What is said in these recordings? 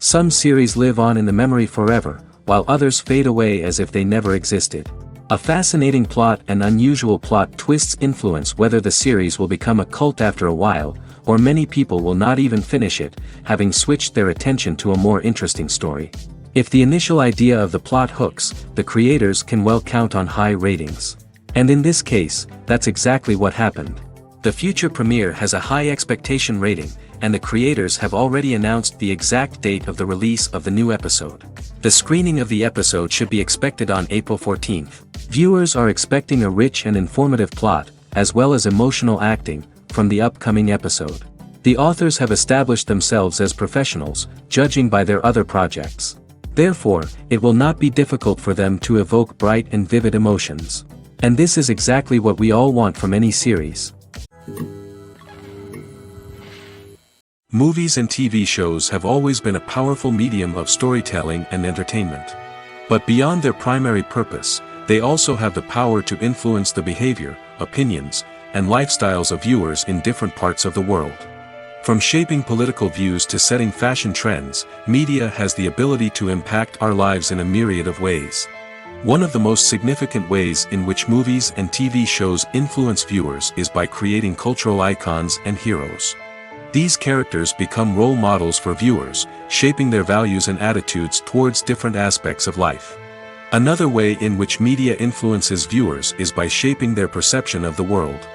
Some series live on in the memory forever, while others fade away as if they never existed. A fascinating plot and unusual plot twists influence whether the series will become a cult after a while, or many people will not even finish it, having switched their attention to a more interesting story. If the initial idea of the plot hooks, the creators can well count on high ratings. And in this case, that's exactly what happened. The future premiere has a high expectation rating, and the creators have already announced the exact date of the release of the new episode. The screening of the episode should be expected on April 14th. Viewers are expecting a rich and informative plot, as well as emotional acting, from the upcoming episode. The authors have established themselves as professionals, judging by their other projects. Therefore, it will not be difficult for them to evoke bright and vivid emotions. And this is exactly what we all want from any series. Movies and TV shows have always been a powerful medium of storytelling and entertainment. But beyond their primary purpose, they also have the power to influence the behavior, opinions, and lifestyles of viewers in different parts of the world. From shaping political views to setting fashion trends, media has the ability to impact our lives in a myriad of ways. One of the most significant ways in which movies and TV shows influence viewers is by creating cultural icons and heroes. These characters become role models for viewers, shaping their values and attitudes towards different aspects of life. Another way in which media influences viewers is by shaping their perception of the world.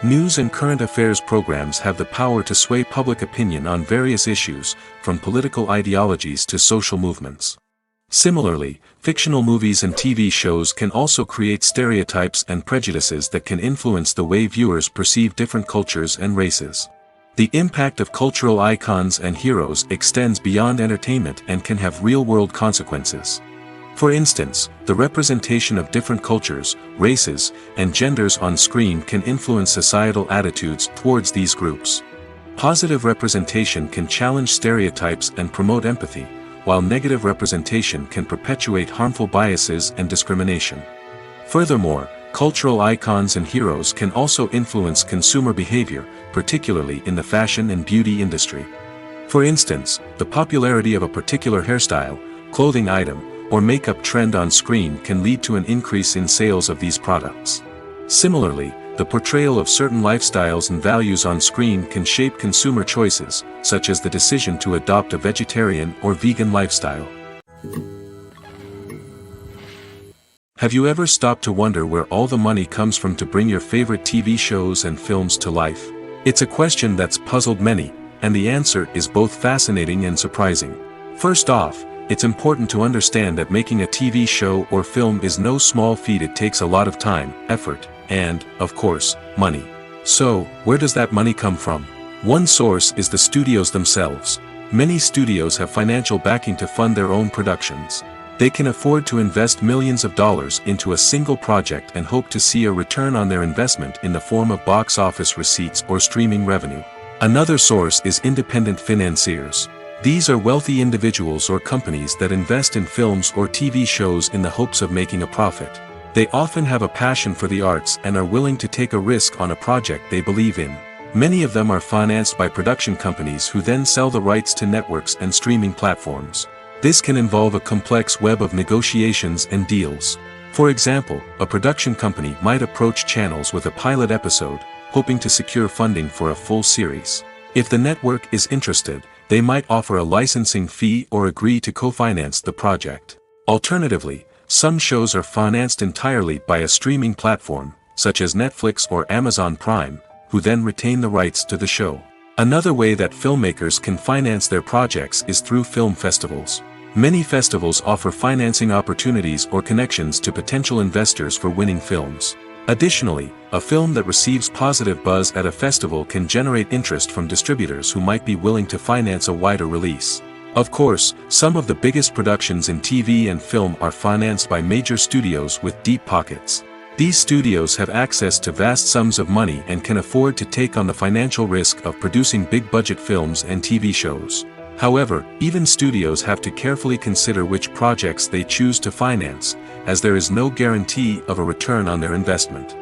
News and current affairs programs have the power to sway public opinion on various issues, from political ideologies to social movements. Similarly, fictional movies and TV shows can also create stereotypes and prejudices that can influence the way viewers perceive different cultures and races. The impact of cultural icons and heroes extends beyond entertainment and can have real-world consequences. For instance, the representation of different cultures, races, and genders on screen can influence societal attitudes towards these groups. Positive representation can challenge stereotypes and promote empathy, while negative representation can perpetuate harmful biases and discrimination. Furthermore, cultural icons and heroes can also influence consumer behavior, particularly in the fashion and beauty industry. For instance, the popularity of a particular hairstyle, clothing item, or makeup trend on screen can lead to an increase in sales of these products. Similarly, the portrayal of certain lifestyles and values on screen can shape consumer choices, such as the decision to adopt a vegetarian or vegan lifestyle. Have you ever stopped to wonder where all the money comes from to bring your favorite TV shows and films to life? It's a question that's puzzled many, and the answer is both fascinating and surprising. First off, it's important to understand that making a TV show or film is no small feat. It takes a lot of time, effort, and, of course, money. So, where does that money come from? One source is the studios themselves. Many studios have financial backing to fund their own productions. They can afford to invest millions of dollars into a single project and hope to see a return on their investment in the form of box office receipts or streaming revenue. Another source is independent financiers. These are wealthy individuals or companies that invest in films or TV shows in the hopes of making a profit. They often have a passion for the arts and are willing to take a risk on a project they believe in. Many of them are financed by production companies who then sell the rights to networks and streaming platforms. This can involve a complex web of negotiations and deals. For example, a production company might approach channels with a pilot episode, hoping to secure funding for a full series. If the network is interested, they might offer a licensing fee or agree to co-finance the project. Alternatively, some shows are financed entirely by a streaming platform, such as Netflix or Amazon Prime, who then retain the rights to the show. Another way that filmmakers can finance their projects is through film festivals. Many festivals offer financing opportunities or connections to potential investors for winning films. Additionally, a film that receives positive buzz at a festival can generate interest from distributors who might be willing to finance a wider release. Of course, some of the biggest productions in TV and film are financed by major studios with deep pockets. These studios have access to vast sums of money and can afford to take on the financial risk of producing big-budget films and TV shows. However, even studios have to carefully consider which projects they choose to finance, as there is no guarantee of a return on their investment.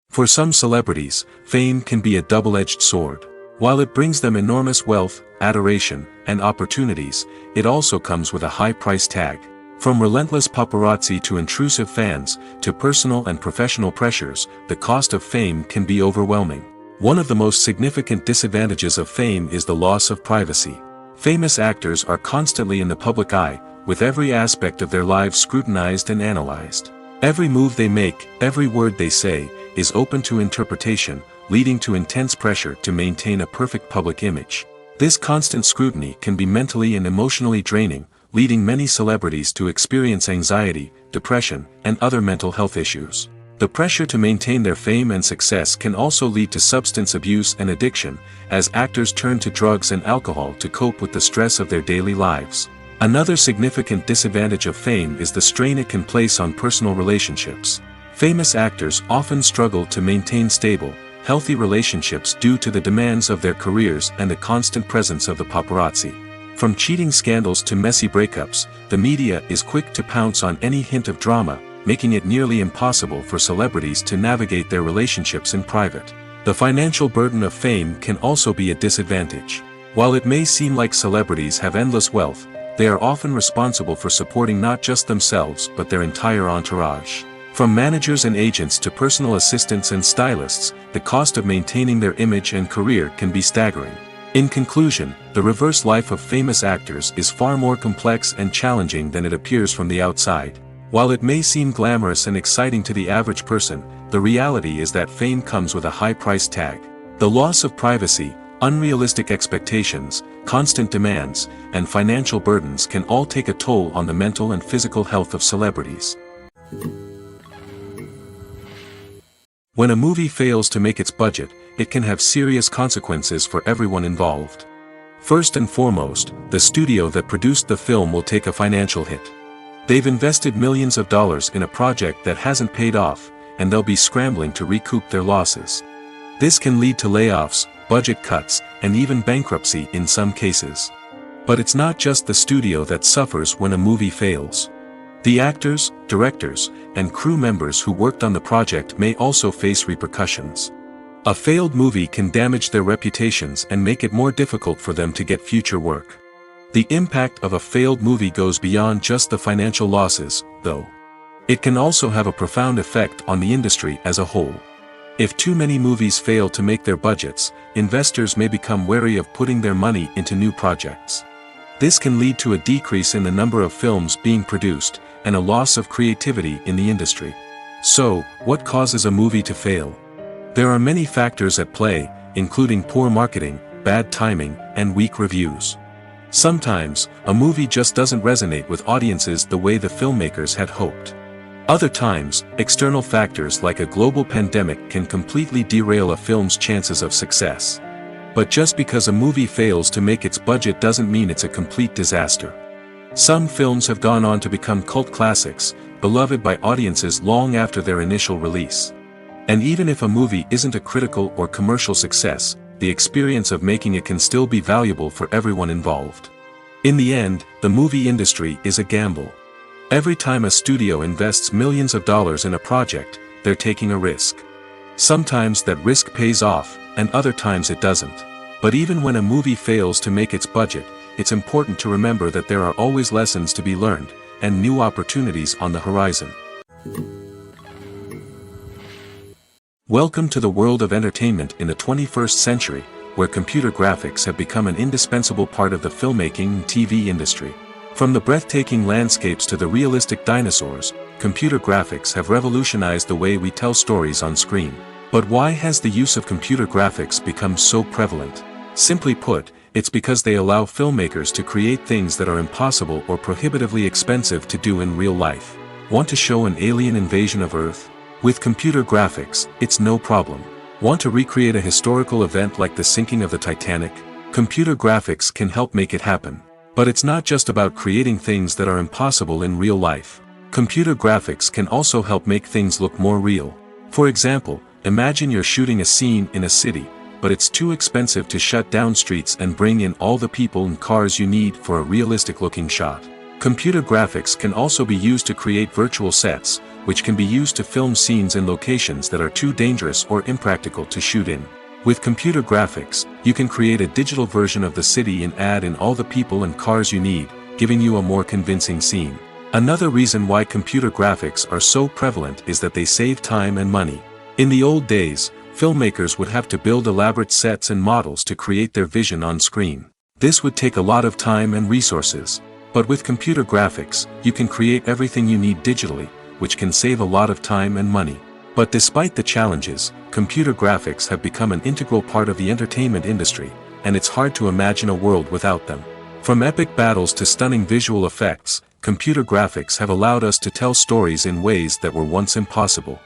For some celebrities, fame can be a double-edged sword. While it brings them enormous wealth, adoration, and opportunities, it also comes with a high price tag. From relentless paparazzi to intrusive fans, to personal and professional pressures, the cost of fame can be overwhelming. One of the most significant disadvantages of fame is the loss of privacy. Famous actors are constantly in the public eye, with every aspect of their lives scrutinized and analyzed. Every move they make, every word they say, is open to interpretation, leading to intense pressure to maintain a perfect public image. This constant scrutiny can be mentally and emotionally draining, leading many celebrities to experience anxiety, depression, and other mental health issues. The pressure to maintain their fame and success can also lead to substance abuse and addiction, as actors turn to drugs and alcohol to cope with the stress of their daily lives. Another significant disadvantage of fame is the strain it can place on personal relationships. Famous actors often struggle to maintain stable, healthy relationships due to the demands of their careers and the constant presence of the paparazzi. From cheating scandals to messy breakups, the media is quick to pounce on any hint of drama, making it nearly impossible for celebrities to navigate their relationships in private. The financial burden of fame can also be a disadvantage. While it may seem like celebrities have endless wealth, they are often responsible for supporting not just themselves but their entire entourage. From managers and agents to personal assistants and stylists, the cost of maintaining their image and career can be staggering. In conclusion, the reverse life of famous actors is far more complex and challenging than it appears from the outside. While it may seem glamorous and exciting to the average person, the reality is that fame comes with a high price tag. The loss of privacy, unrealistic expectations, constant demands, and financial burdens can all take a toll on the mental and physical health of celebrities. When a movie fails to make its budget, it can have serious consequences for everyone involved. First and foremost, the studio that produced the film will take a financial hit. They've invested millions of dollars in a project that hasn't paid off, and they'll be scrambling to recoup their losses. This can lead to layoffs, budget cuts, and even bankruptcy in some cases. But it's not just the studio that suffers when a movie fails. The actors, directors, and crew members who worked on the project may also face repercussions. A failed movie can damage their reputations and make it more difficult for them to get future work. The impact of a failed movie goes beyond just the financial losses, though. It can also have a profound effect on the industry as a whole. If too many movies fail to make their budgets, investors may become wary of putting their money into new projects. This can lead to a decrease in the number of films being produced, and a loss of creativity in the industry. So, what causes a movie to fail? There are many factors at play, including poor marketing, bad timing, and weak reviews. Sometimes, a movie just doesn't resonate with audiences the way the filmmakers had hoped. Other times, external factors like a global pandemic can completely derail a film's chances of success. But just because a movie fails to make its budget doesn't mean it's a complete disaster. Some films have gone on to become cult classics, beloved by audiences long after their initial release. And even if a movie isn't a critical or commercial success, the experience of making it can still be valuable for everyone involved. In the end, the movie industry is a gamble. Every time a studio invests millions of dollars in a project, they're taking a risk. Sometimes that risk pays off, and other times it doesn't. But even when a movie fails to make its budget, it's important to remember that there are always lessons to be learned, and new opportunities on the horizon. Welcome to the world of entertainment in the 21st century, where computer graphics have become an indispensable part of the filmmaking and TV industry. From the breathtaking landscapes to the realistic dinosaurs, computer graphics have revolutionized the way we tell stories on screen. But why has the use of computer graphics become so prevalent? Simply put, it's because they allow filmmakers to create things that are impossible or prohibitively expensive to do in real life. Want to show an alien invasion of Earth? With computer graphics, it's no problem. Want to recreate a historical event like the sinking of the Titanic? Computer graphics can help make it happen. But it's not just about creating things that are impossible in real life. Computer graphics can also help make things look more real. For example, imagine you're shooting a scene in a city, but it's too expensive to shut down streets and bring in all the people and cars you need for a realistic-looking shot. Computer graphics can also be used to create virtual sets, which can be used to film scenes in locations that are too dangerous or impractical to shoot in. With computer graphics, you can create a digital version of the city and add in all the people and cars you need, giving you a more convincing scene. Another reason why computer graphics are so prevalent is that they save time and money. In the old days, filmmakers would have to build elaborate sets and models to create their vision on screen. This would take a lot of time and resources. But with computer graphics, you can create everything you need digitally, which can save a lot of time and money. But despite the challenges, computer graphics have become an integral part of the entertainment industry, and it's hard to imagine a world without them. From epic battles to stunning visual effects, computer graphics have allowed us to tell stories in ways that were once impossible.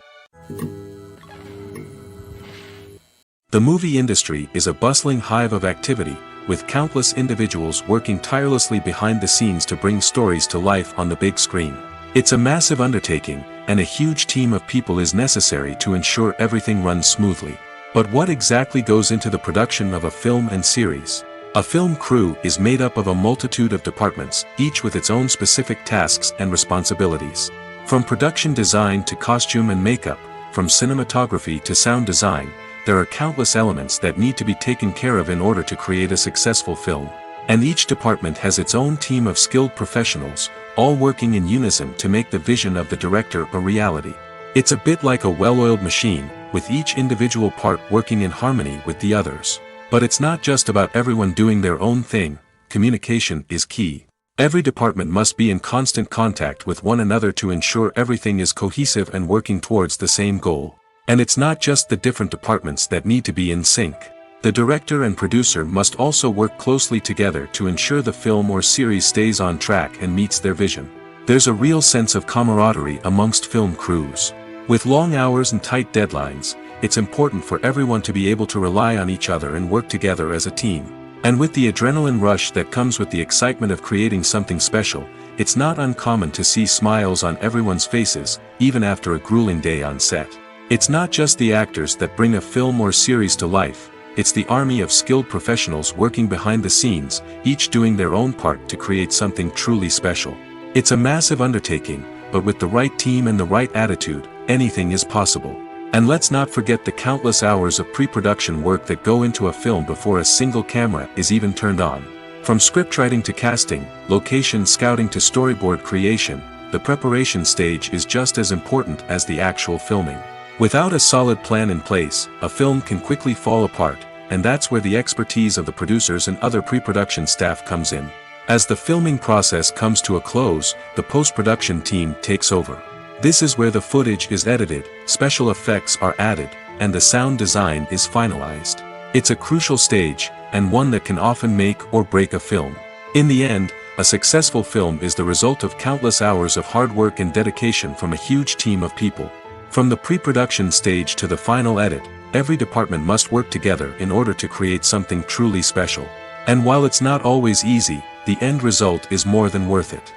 The movie industry is a bustling hive of activity, with countless individuals working tirelessly behind the scenes to bring stories to life on the big screen. It's a massive undertaking, and a huge team of people is necessary to ensure everything runs smoothly. But what exactly goes into the production of a film and series? A film crew is made up of a multitude of departments, each with its own specific tasks and responsibilities. From production design to costume and makeup, from cinematography to sound design, there are countless elements that need to be taken care of in order to create a successful film. And each department has its own team of skilled professionals, all working in unison to make the vision of the director a reality. It's a bit like a well-oiled machine, with each individual part working in harmony with the others. But it's not just about everyone doing their own thing. Communication is key. Every department must be in constant contact with one another to ensure everything is cohesive and working towards the same goal. And it's not just the different departments that need to be in sync. The director and producer must also work closely together to ensure the film or series stays on track and meets their vision. There's a real sense of camaraderie amongst film crews. With long hours and tight deadlines, it's important for everyone to be able to rely on each other and work together as a team. And with the adrenaline rush that comes with the excitement of creating something special, it's not uncommon to see smiles on everyone's faces, even after a grueling day on set. It's not just the actors that bring a film or series to life, it's the army of skilled professionals working behind the scenes, each doing their own part to create something truly special. It's a massive undertaking, but with the right team and the right attitude, anything is possible. And let's not forget the countless hours of pre-production work that go into a film before a single camera is even turned on. From scriptwriting to casting, location scouting to storyboard creation, the preparation stage is just as important as the actual filming. Without a solid plan in place, a film can quickly fall apart, and that's where the expertise of the producers and other pre-production staff comes in. As the filming process comes to a close, the post-production team takes over. This is where the footage is edited, special effects are added, and the sound design is finalized. It's a crucial stage, and one that can often make or break a film. In the end, a successful film is the result of countless hours of hard work and dedication from a huge team of people. From the pre-production stage to the final edit, every department must work together in order to create something truly special. And while it's not always easy, the end result is more than worth it.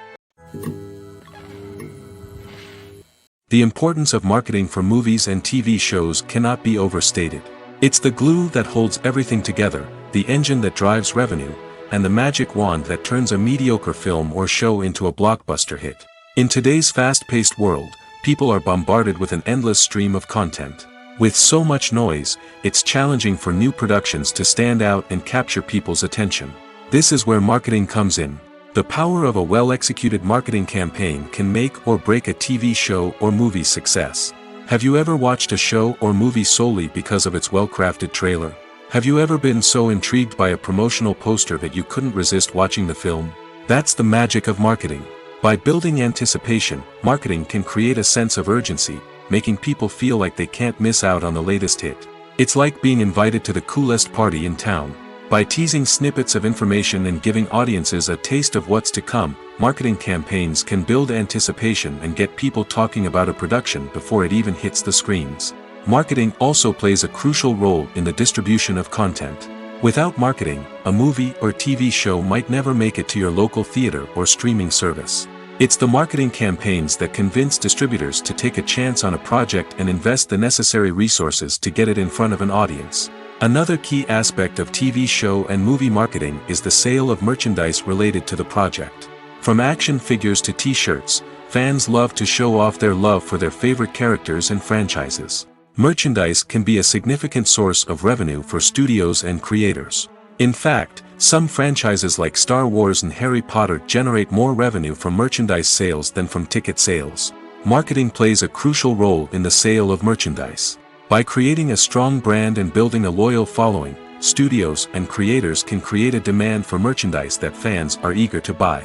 The importance of marketing for movies and TV shows cannot be overstated. It's the glue that holds everything together, the engine that drives revenue, and the magic wand that turns a mediocre film or show into a blockbuster hit. In today's fast-paced world, people are bombarded with an endless stream of content. With so much noise, it's challenging for new productions to stand out and capture people's attention. This is where marketing comes in. The power of a well-executed marketing campaign can make or break a TV show or movie's success. Have you ever watched a show or movie solely because of its well-crafted trailer? Have you ever been so intrigued by a promotional poster that you couldn't resist watching the film? That's the magic of marketing. By building anticipation, marketing can create a sense of urgency, making people feel like they can't miss out on the latest hit. It's like being invited to the coolest party in town. By teasing snippets of information and giving audiences a taste of what's to come, marketing campaigns can build anticipation and get people talking about a production before it even hits the screens. Marketing also plays a crucial role in the distribution of content. Without marketing, a movie or TV show might never make it to your local theater or streaming service. It's the marketing campaigns that convince distributors to take a chance on a project and invest the necessary resources to get it in front of an audience. Another key aspect of TV show and movie marketing is the sale of merchandise related to the project. From action figures to t-shirts, fans love to show off their love for their favorite characters and franchises. Merchandise can be a significant source of revenue for studios and creators. In fact, some franchises like Star Wars and Harry Potter generate more revenue from merchandise sales than from ticket sales. Marketing plays a crucial role in the sale of merchandise. By creating a strong brand and building a loyal following, studios and creators can create a demand for merchandise that fans are eager to buy.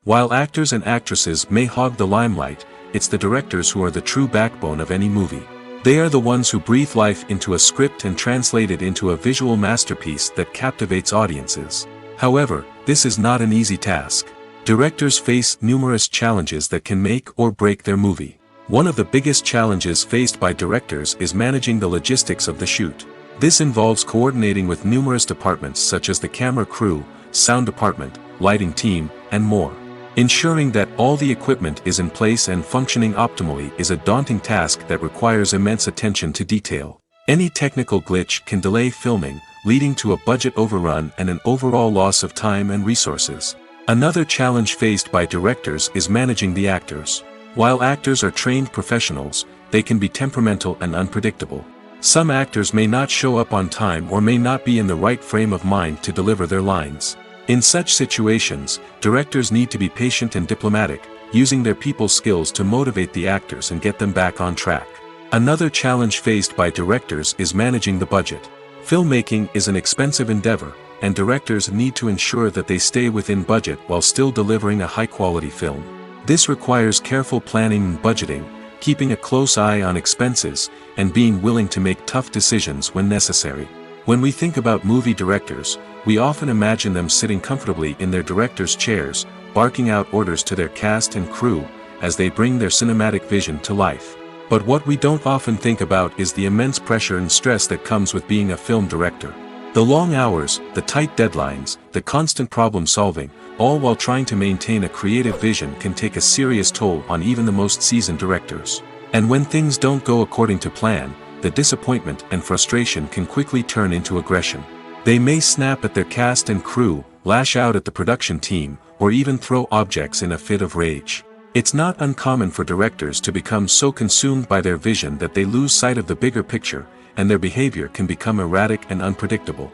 While actors and actresses may hog the limelight, it's the directors who are the true backbone of any movie. They are the ones who breathe life into a script and translate it into a visual masterpiece that captivates audiences. However, this is not an easy task. Directors face numerous challenges that can make or break their movie. One of the biggest challenges faced by directors is managing the logistics of the shoot. This involves coordinating with numerous departments such as the camera crew, sound department, lighting team, and more. Ensuring that all the equipment is in place and functioning optimally is a daunting task that requires immense attention to detail. Any technical glitch can delay filming, leading to a budget overrun and an overall loss of time and resources. Another challenge faced by directors is managing the actors. While actors are trained professionals, they can be temperamental and unpredictable. Some actors may not show up on time or may not be in the right frame of mind to deliver their lines. In such situations, directors need to be patient and diplomatic, using their people skills to motivate the actors and get them back on track. Another challenge faced by directors is managing the budget. Filmmaking is an expensive endeavor, and directors need to ensure that they stay within budget while still delivering a high-quality film. This requires careful planning and budgeting, keeping a close eye on expenses, and being willing to make tough decisions when necessary. When we think about movie directors, we often imagine them sitting comfortably in their director's chairs, barking out orders to their cast and crew, as they bring their cinematic vision to life. But what we don't often think about is the immense pressure and stress that comes with being a film director. The long hours, the tight deadlines, the constant problem solving, all while trying to maintain a creative vision can take a serious toll on even the most seasoned directors. And when things don't go according to plan, the disappointment and frustration can quickly turn into aggression. They may snap at their cast and crew, lash out at the production team, or even throw objects in a fit of rage. It's not uncommon for directors to become so consumed by their vision that they lose sight of the bigger picture, and their behavior can become erratic and unpredictable.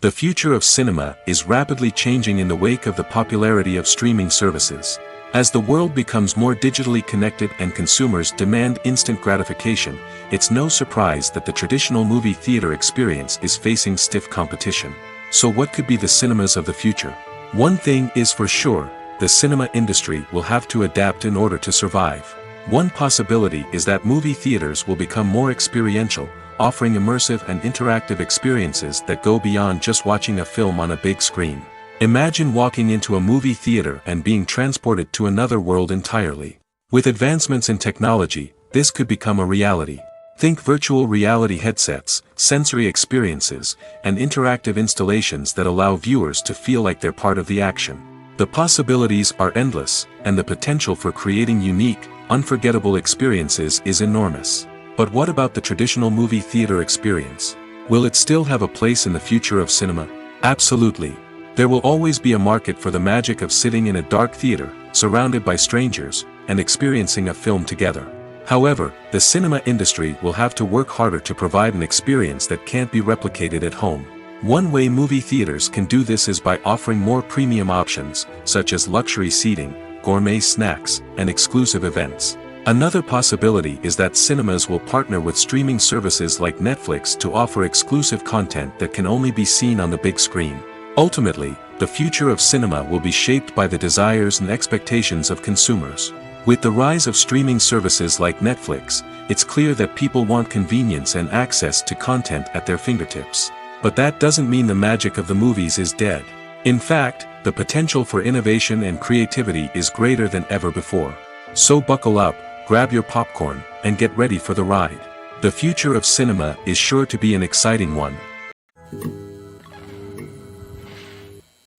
The future of cinema is rapidly changing in the wake of the popularity of streaming services. As the world becomes more digitally connected and consumers demand instant gratification, it's no surprise that the traditional movie theater experience is facing stiff competition. So what could be the cinemas of the future? One thing is for sure, the cinema industry will have to adapt in order to survive. One possibility is that movie theaters will become more experiential, offering immersive and interactive experiences that go beyond just watching a film on a big screen. Imagine walking into a movie theater and being transported to another world entirely. With advancements in technology, this could become a reality. Think virtual reality headsets, sensory experiences, and interactive installations that allow viewers to feel like they're part of the action. The possibilities are endless, and the potential for creating unique, unforgettable experiences is enormous. But what about the traditional movie theater experience? Will it still have a place in the future of cinema? Absolutely. There will always be a market for the magic of sitting in a dark theater, surrounded by strangers, and experiencing a film together. However, the cinema industry will have to work harder to provide an experience that can't be replicated at home. One way movie theaters can do this is by offering more premium options, such as luxury seating, gourmet snacks, and exclusive events. Another possibility is that cinemas will partner with streaming services like Netflix to offer exclusive content that can only be seen on the big screen. Ultimately, the future of cinema will be shaped by the desires and expectations of consumers. With the rise of streaming services like Netflix, it's clear that people want convenience and access to content at their fingertips. But that doesn't mean the magic of the movies is dead. In fact, the potential for innovation and creativity is greater than ever before. So buckle up, grab your popcorn, and get ready for the ride. The future of cinema is sure to be an exciting one.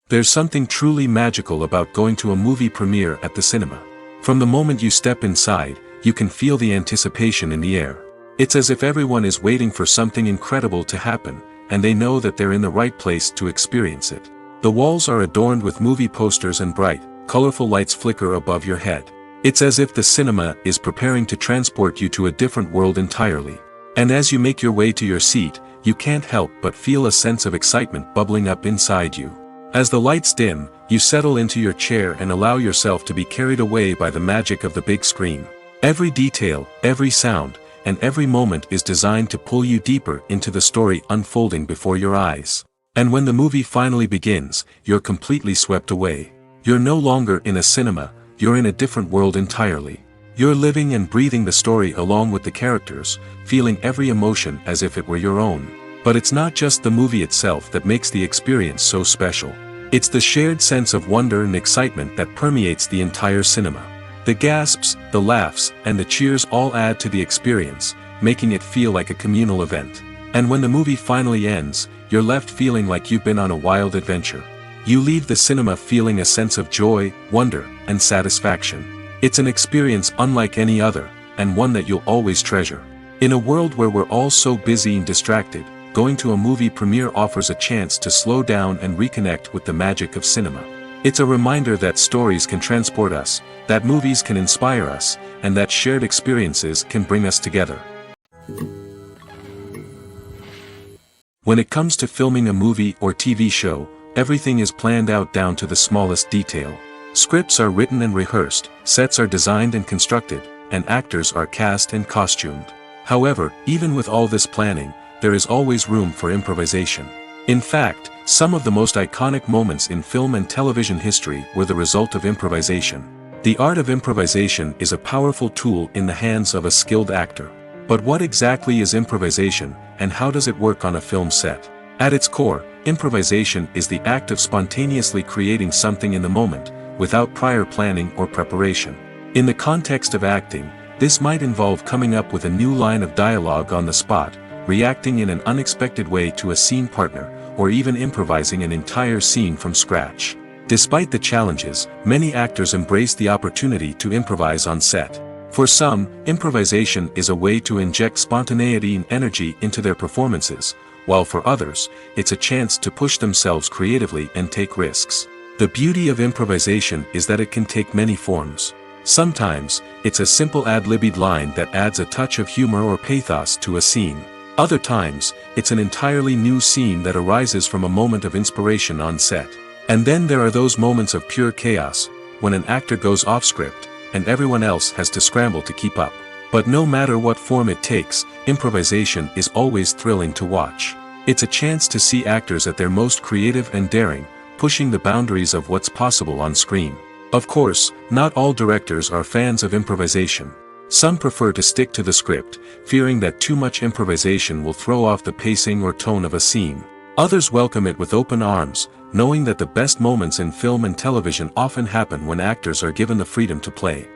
There's something truly magical about going to a movie premiere at the cinema. From the moment you step inside, you can feel the anticipation in the air. It's as if everyone is waiting for something incredible to happen, and they know that they're in the right place to experience it. The walls are adorned with movie posters and bright, colorful lights flicker above your head. It's as if the cinema is preparing to transport you to a different world entirely. And as you make your way to your seat, you can't help but feel a sense of excitement bubbling up inside you. As the lights dim, you settle into your chair and allow yourself to be carried away by the magic of the big screen. Every detail, every sound, and every moment is designed to pull you deeper into the story unfolding before your eyes. And when the movie finally begins, you're completely swept away. You're no longer in a cinema, you're in a different world entirely. You're living and breathing the story along with the characters, feeling every emotion as if it were your own. But it's not just the movie itself that makes the experience so special. It's the shared sense of wonder and excitement that permeates the entire cinema. The gasps, the laughs, and the cheers all add to the experience, making it feel like a communal event. And when the movie finally ends, you're left feeling like you've been on a wild adventure. You leave the cinema feeling a sense of joy, wonder, and satisfaction. It's an experience unlike any other, and one that you'll always treasure. In a world where we're all so busy and distracted, going to a movie premiere offers a chance to slow down and reconnect with the magic of cinema. It's a reminder that stories can transport us, that movies can inspire us, and that shared experiences can bring us together. When it comes to filming a movie or TV show, everything is planned out down to the smallest detail. Scripts are written and rehearsed, sets are designed and constructed, and actors are cast and costumed. However, even with all this planning, there is always room for improvisation. In fact, some of the most iconic moments in film and television history were the result of improvisation. The art of improvisation is a powerful tool in the hands of a skilled actor. But what exactly is improvisation, and how does it work on a film set? At its core, improvisation is the act of spontaneously creating something in the moment, without prior planning or preparation. In the context of acting, this might involve coming up with a new line of dialogue on the spot, reacting in an unexpected way to a scene partner, or even improvising an entire scene from scratch. Despite the challenges, many actors embrace the opportunity to improvise on set. For some, improvisation is a way to inject spontaneity and energy into their performances, while for others, it's a chance to push themselves creatively and take risks. The beauty of improvisation is that it can take many forms. Sometimes, it's a simple ad-libbed line that adds a touch of humor or pathos to a scene. Other times, it's an entirely new scene that arises from a moment of inspiration on set. And then there are those moments of pure chaos, when an actor goes off script, and everyone else has to scramble to keep up. But no matter what form it takes, improvisation is always thrilling to watch. It's a chance to see actors at their most creative and daring, pushing the boundaries of what's possible on screen. Of course, not all directors are fans of improvisation. Some prefer to stick to the script, fearing that too much improvisation will throw off the pacing or tone of a scene. Others welcome it with open arms, knowing that the best moments in film and television often happen when actors are given the freedom to play.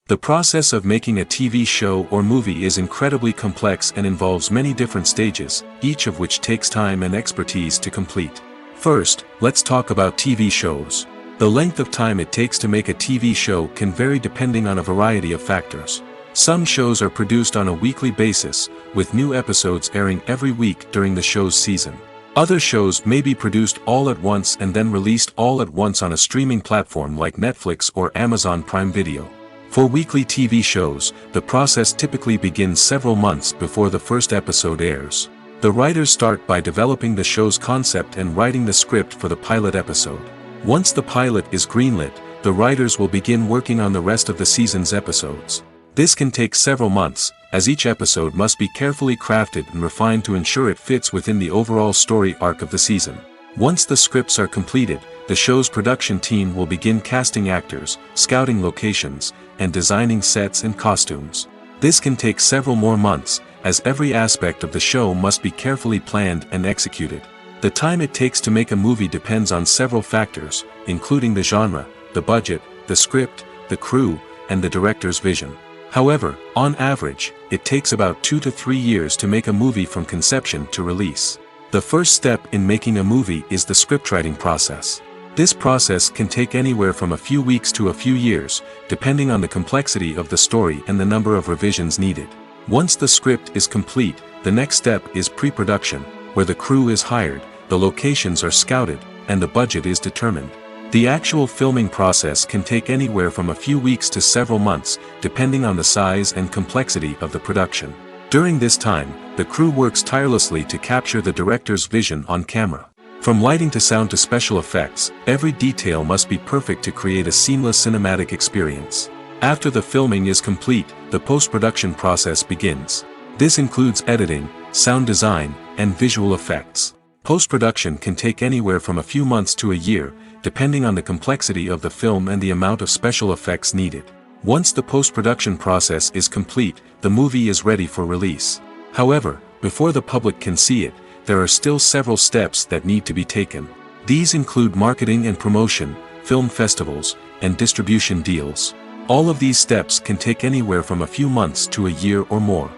The process of making a TV show or movie is incredibly complex and involves many different stages, each of which takes time and expertise to complete. First, let's talk about TV shows. The length of time it takes to make a TV show can vary depending on a variety of factors. Some shows are produced on a weekly basis, with new episodes airing every week during the show's season. Other shows may be produced all at once and then released all at once on a streaming platform like Netflix or Amazon Prime Video. For weekly TV shows, the process typically begins several months before the first episode airs. The writers start by developing the show's concept and writing the script for the pilot episode. Once the pilot is greenlit, the writers will begin working on the rest of the season's episodes. This can take several months, as each episode must be carefully crafted and refined to ensure it fits within the overall story arc of the season. Once the scripts are completed, the show's production team will begin casting actors, scouting locations, and designing sets and costumes. This can take several more months, as every aspect of the show must be carefully planned and executed. The time it takes to make a movie depends on several factors, including the genre, the budget, the script, the crew, and the director's vision. However, on average, it takes about 2 to 3 years to make a movie from conception to release. The first step in making a movie is the scriptwriting process. This process can take anywhere from a few weeks to a few years, depending on the complexity of the story and the number of revisions needed. Once the script is complete, the next step is pre-production, where the crew is hired, the locations are scouted, and the budget is determined. The actual filming process can take anywhere from a few weeks to several months, depending on the size and complexity of the production. During this time, the crew works tirelessly to capture the director's vision on camera. From lighting to sound to special effects, every detail must be perfect to create a seamless cinematic experience. After the filming is complete, the post-production process begins. This includes editing, sound design, and visual effects. Post-production can take anywhere from a few months to a year, depending on the complexity of the film and the amount of special effects needed. Once the post-production process is complete, the movie is ready for release. However, before the public can see it, there are still several steps that need to be taken. These include marketing and promotion, film festivals, and distribution deals. All of these steps can take anywhere from a few months to a year or more.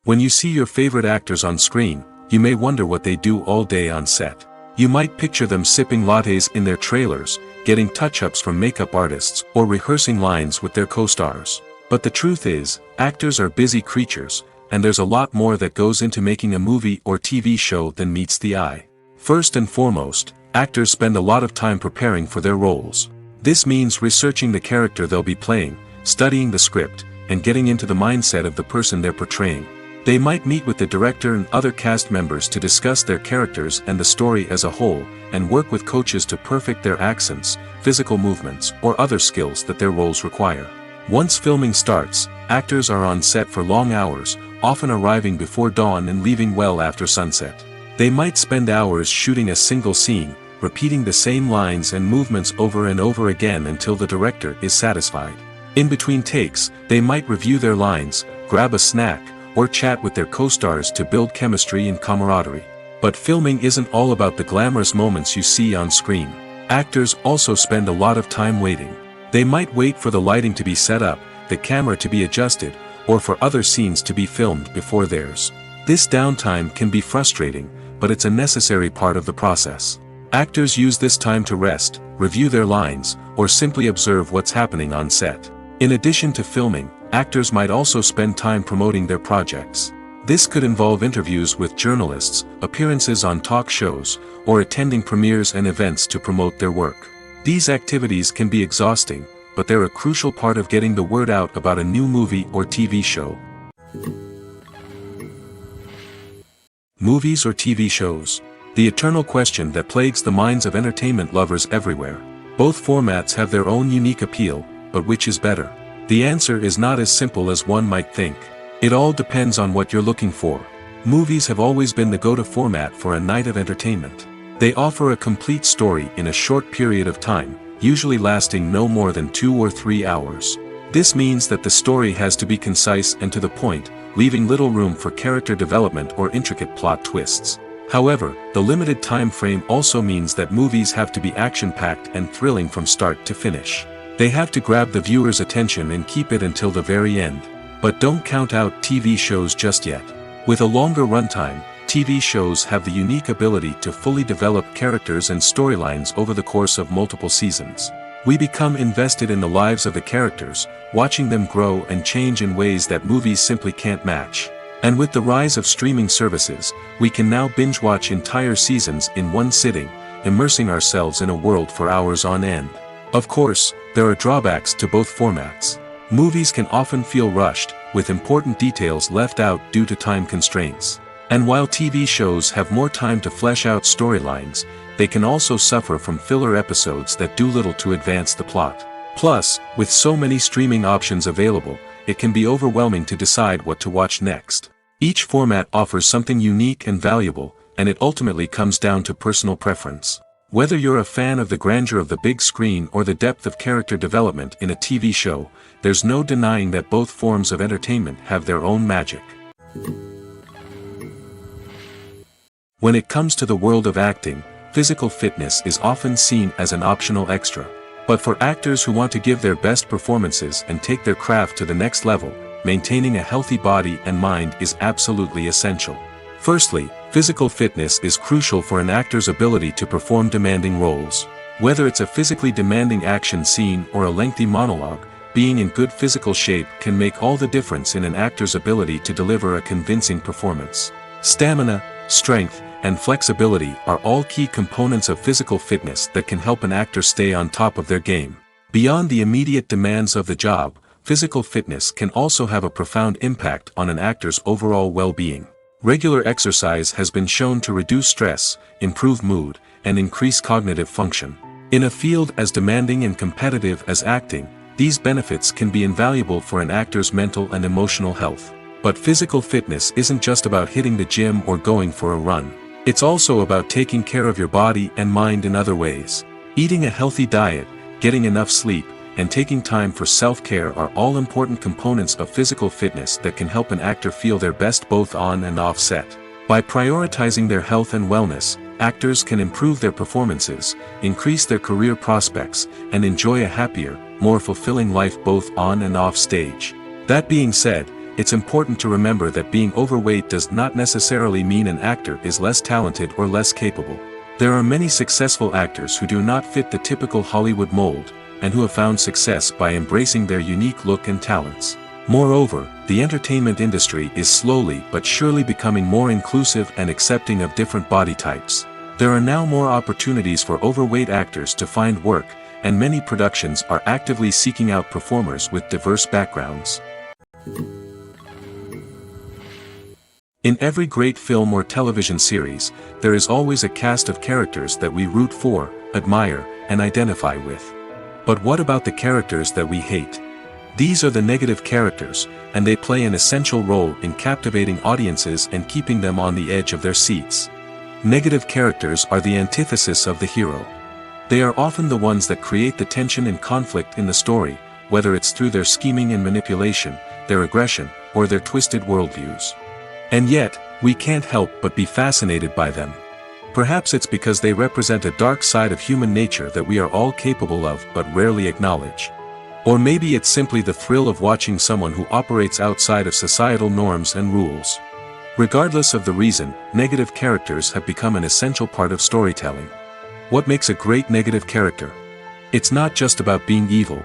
When you see your favorite actors on screen, you may wonder what they do all day on set. You might picture them sipping lattes in their trailers, getting touch-ups from makeup artists, or rehearsing lines with their co-stars. But the truth is, actors are busy creatures, and there's a lot more that goes into making a movie or TV show than meets the eye. First and foremost, actors spend a lot of time preparing for their roles. This means researching the character they'll be playing, studying the script, and getting into the mindset of the person they're portraying. They might meet with the director and other cast members to discuss their characters and the story as a whole, and work with coaches to perfect their accents, physical movements, or other skills that their roles require. Once filming starts, actors are on set for long hours, often arriving before dawn and leaving well after sunset. They might spend hours shooting a single scene, repeating the same lines and movements over and over again until the director is satisfied. In between takes, they might review their lines, grab a snack, or chat with their co-stars to build chemistry and camaraderie. But filming isn't all about the glamorous moments you see on screen. Actors also spend a lot of time waiting. They might wait for the lighting to be set up, the camera to be adjusted, or for other scenes to be filmed before theirs. This downtime can be frustrating, but it's a necessary part of the process. Actors use this time to rest, review their lines, or simply observe what's happening on set. In addition to filming, actors might also spend time promoting their projects. This could involve interviews with journalists, appearances on talk shows, or attending premieres and events to promote their work. These activities can be exhausting, but they're a crucial part of getting the word out about a new movie or TV show. Movies or TV shows? The eternal question that plagues the minds of entertainment lovers everywhere. Both formats have their own unique appeal, but which is better? The answer is not as simple as one might think. It all depends on what you're looking for. Movies have always been the go-to format for a night of entertainment. They offer a complete story in a short period of time, usually lasting no more than 2 or 3 hours. This means that the story has to be concise and to the point, leaving little room for character development or intricate plot twists. However, the limited time frame also means that movies have to be action-packed and thrilling from start to finish. They have to grab the viewer's attention and keep it until the very end. But don't count out TV shows just yet. With a longer runtime, TV shows have the unique ability to fully develop characters and storylines over the course of multiple seasons. We become invested in the lives of the characters, watching them grow and change in ways that movies simply can't match. And with the rise of streaming services, we can now binge-watch entire seasons in one sitting, immersing ourselves in a world for hours on end. Of course, there are drawbacks to both formats. Movies can often feel rushed, with important details left out due to time constraints. And while TV shows have more time to flesh out storylines, they can also suffer from filler episodes that do little to advance the plot. Plus, with so many streaming options available, it can be overwhelming to decide what to watch next. Each format offers something unique and valuable, and it ultimately comes down to personal preference. Whether you're a fan of the grandeur of the big screen or the depth of character development in a TV show, there's no denying that both forms of entertainment have their own magic. When it comes to the world of acting, physical fitness is often seen as an optional extra. But for actors who want to give their best performances and take their craft to the next level, maintaining a healthy body and mind is absolutely essential. Firstly, physical fitness is crucial for an actor's ability to perform demanding roles. Whether it's a physically demanding action scene or a lengthy monologue, being in good physical shape can make all the difference in an actor's ability to deliver a convincing performance. Stamina, strength, and flexibility are all key components of physical fitness that can help an actor stay on top of their game. Beyond the immediate demands of the job, physical fitness can also have a profound impact on an actor's overall well-being. Regular exercise has been shown to reduce stress, improve mood, and increase cognitive function. In a field as demanding and competitive as acting, these benefits can be invaluable for an actor's mental and emotional health. But physical fitness isn't just about hitting the gym or going for a run. It's also about taking care of your body and mind in other ways. Eating a healthy diet, getting enough sleep, and taking time for self-care are all important components of physical fitness that can help an actor feel their best both on and off set. By prioritizing their health and wellness, actors can improve their performances, increase their career prospects, and enjoy a happier, more fulfilling life both on and off stage. That being said, it's important to remember that being overweight does not necessarily mean an actor is less talented or less capable. There are many successful actors who do not fit the typical Hollywood mold, and who have found success by embracing their unique look and talents. Moreover, the entertainment industry is slowly but surely becoming more inclusive and accepting of different body types. There are now more opportunities for overweight actors to find work, and many productions are actively seeking out performers with diverse backgrounds. In every great film or television series, there is always a cast of characters that we root for, admire, and identify with. But what about the characters that we hate? These are the negative characters, and they play an essential role in captivating audiences and keeping them on the edge of their seats. Negative characters are the antithesis of the hero. They are often the ones that create the tension and conflict in the story, whether it's through their scheming and manipulation, their aggression, or their twisted worldviews. And yet, we can't help but be fascinated by them. Perhaps it's because they represent a dark side of human nature that we are all capable of but rarely acknowledge. Or maybe it's simply the thrill of watching someone who operates outside of societal norms and rules. Regardless of the reason, negative characters have become an essential part of storytelling. What makes a great negative character? It's not just about being evil.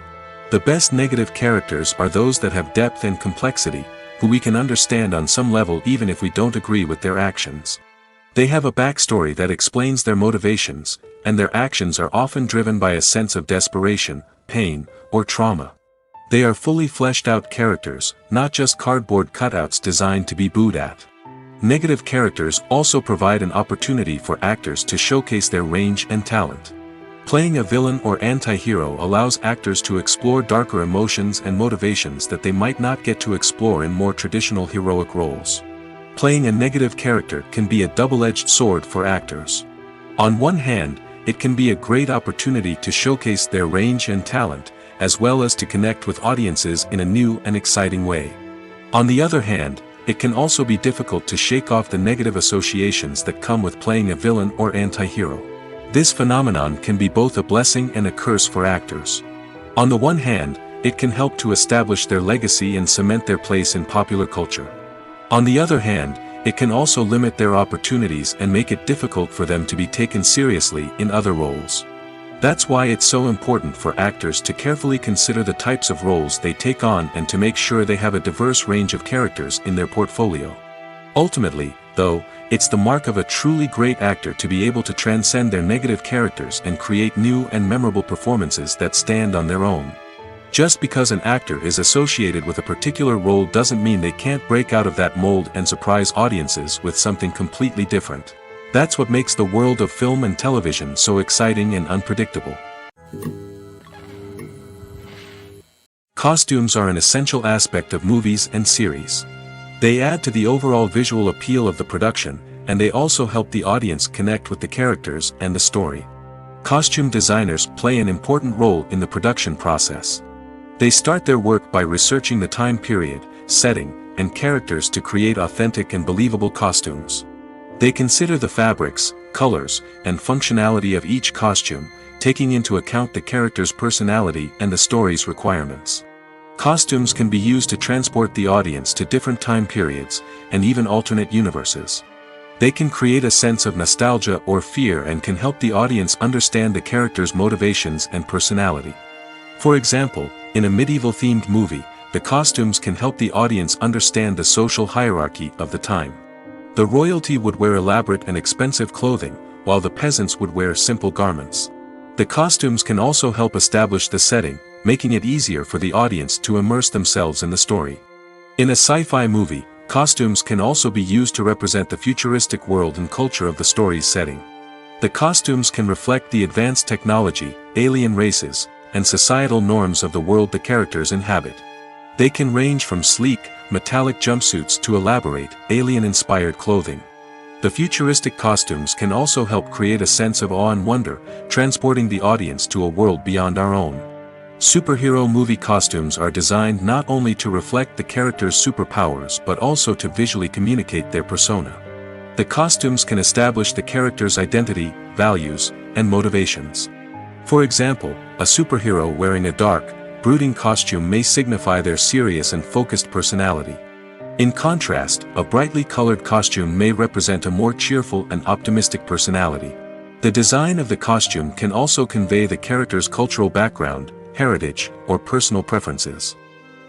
The best negative characters are those that have depth and complexity, who we can understand on some level even if we don't agree with their actions. They have a backstory that explains their motivations, and their actions are often driven by a sense of desperation, pain, or trauma. They are fully fleshed out characters, not just cardboard cutouts designed to be booed at. Negative characters also provide an opportunity for actors to showcase their range and talent. Playing a villain or anti-hero allows actors to explore darker emotions and motivations that they might not get to explore in more traditional heroic roles. Playing a negative character can be a double-edged sword for actors. On one hand, it can be a great opportunity to showcase their range and talent, as well as to connect with audiences in a new and exciting way. On the other hand, it can also be difficult to shake off the negative associations that come with playing a villain or anti-hero. This phenomenon can be both a blessing and a curse for actors. On the one hand, it can help to establish their legacy and cement their place in popular culture. On the other hand, it can also limit their opportunities and make it difficult for them to be taken seriously in other roles. That's why it's so important for actors to carefully consider the types of roles they take on and to make sure they have a diverse range of characters in their portfolio. Ultimately, though, it's the mark of a truly great actor to be able to transcend their negative characters and create new and memorable performances that stand on their own. Just because an actor is associated with a particular role doesn't mean they can't break out of that mold and surprise audiences with something completely different. That's what makes the world of film and television so exciting and unpredictable. Costumes are an essential aspect of movies and series. They add to the overall visual appeal of the production, and they also help the audience connect with the characters and the story. Costume designers play an important role in the production process. They start their work by researching the time period, setting, and characters to create authentic and believable costumes. They consider the fabrics, colors, and functionality of each costume, taking into account the character's personality and the story's requirements. Costumes can be used to transport the audience to different time periods, and even alternate universes. They can create a sense of nostalgia or fear and can help the audience understand the character's motivations and personality. For example, in a medieval-themed movie, the costumes can help the audience understand the social hierarchy of the time. The royalty would wear elaborate and expensive clothing, while the peasants would wear simple garments. The costumes can also help establish the setting, making it easier for the audience to immerse themselves in the story. In a sci-fi movie, costumes can also be used to represent the futuristic world and culture of the story's setting. The costumes can reflect the advanced technology, alien races, and societal norms of the world the characters inhabit. They can range from sleek, metallic jumpsuits to elaborate, alien-inspired clothing. The futuristic costumes can also help create a sense of awe and wonder, transporting the audience to a world beyond our own. Superhero movie costumes are designed not only to reflect the character's superpowers but also to visually communicate their persona. The costumes can establish the character's identity, values, and motivations. For example, a superhero wearing a dark, brooding costume may signify their serious and focused personality. In contrast, a brightly colored costume may represent a more cheerful and optimistic personality. The design of the costume can also convey the character's cultural background, heritage, or personal preferences.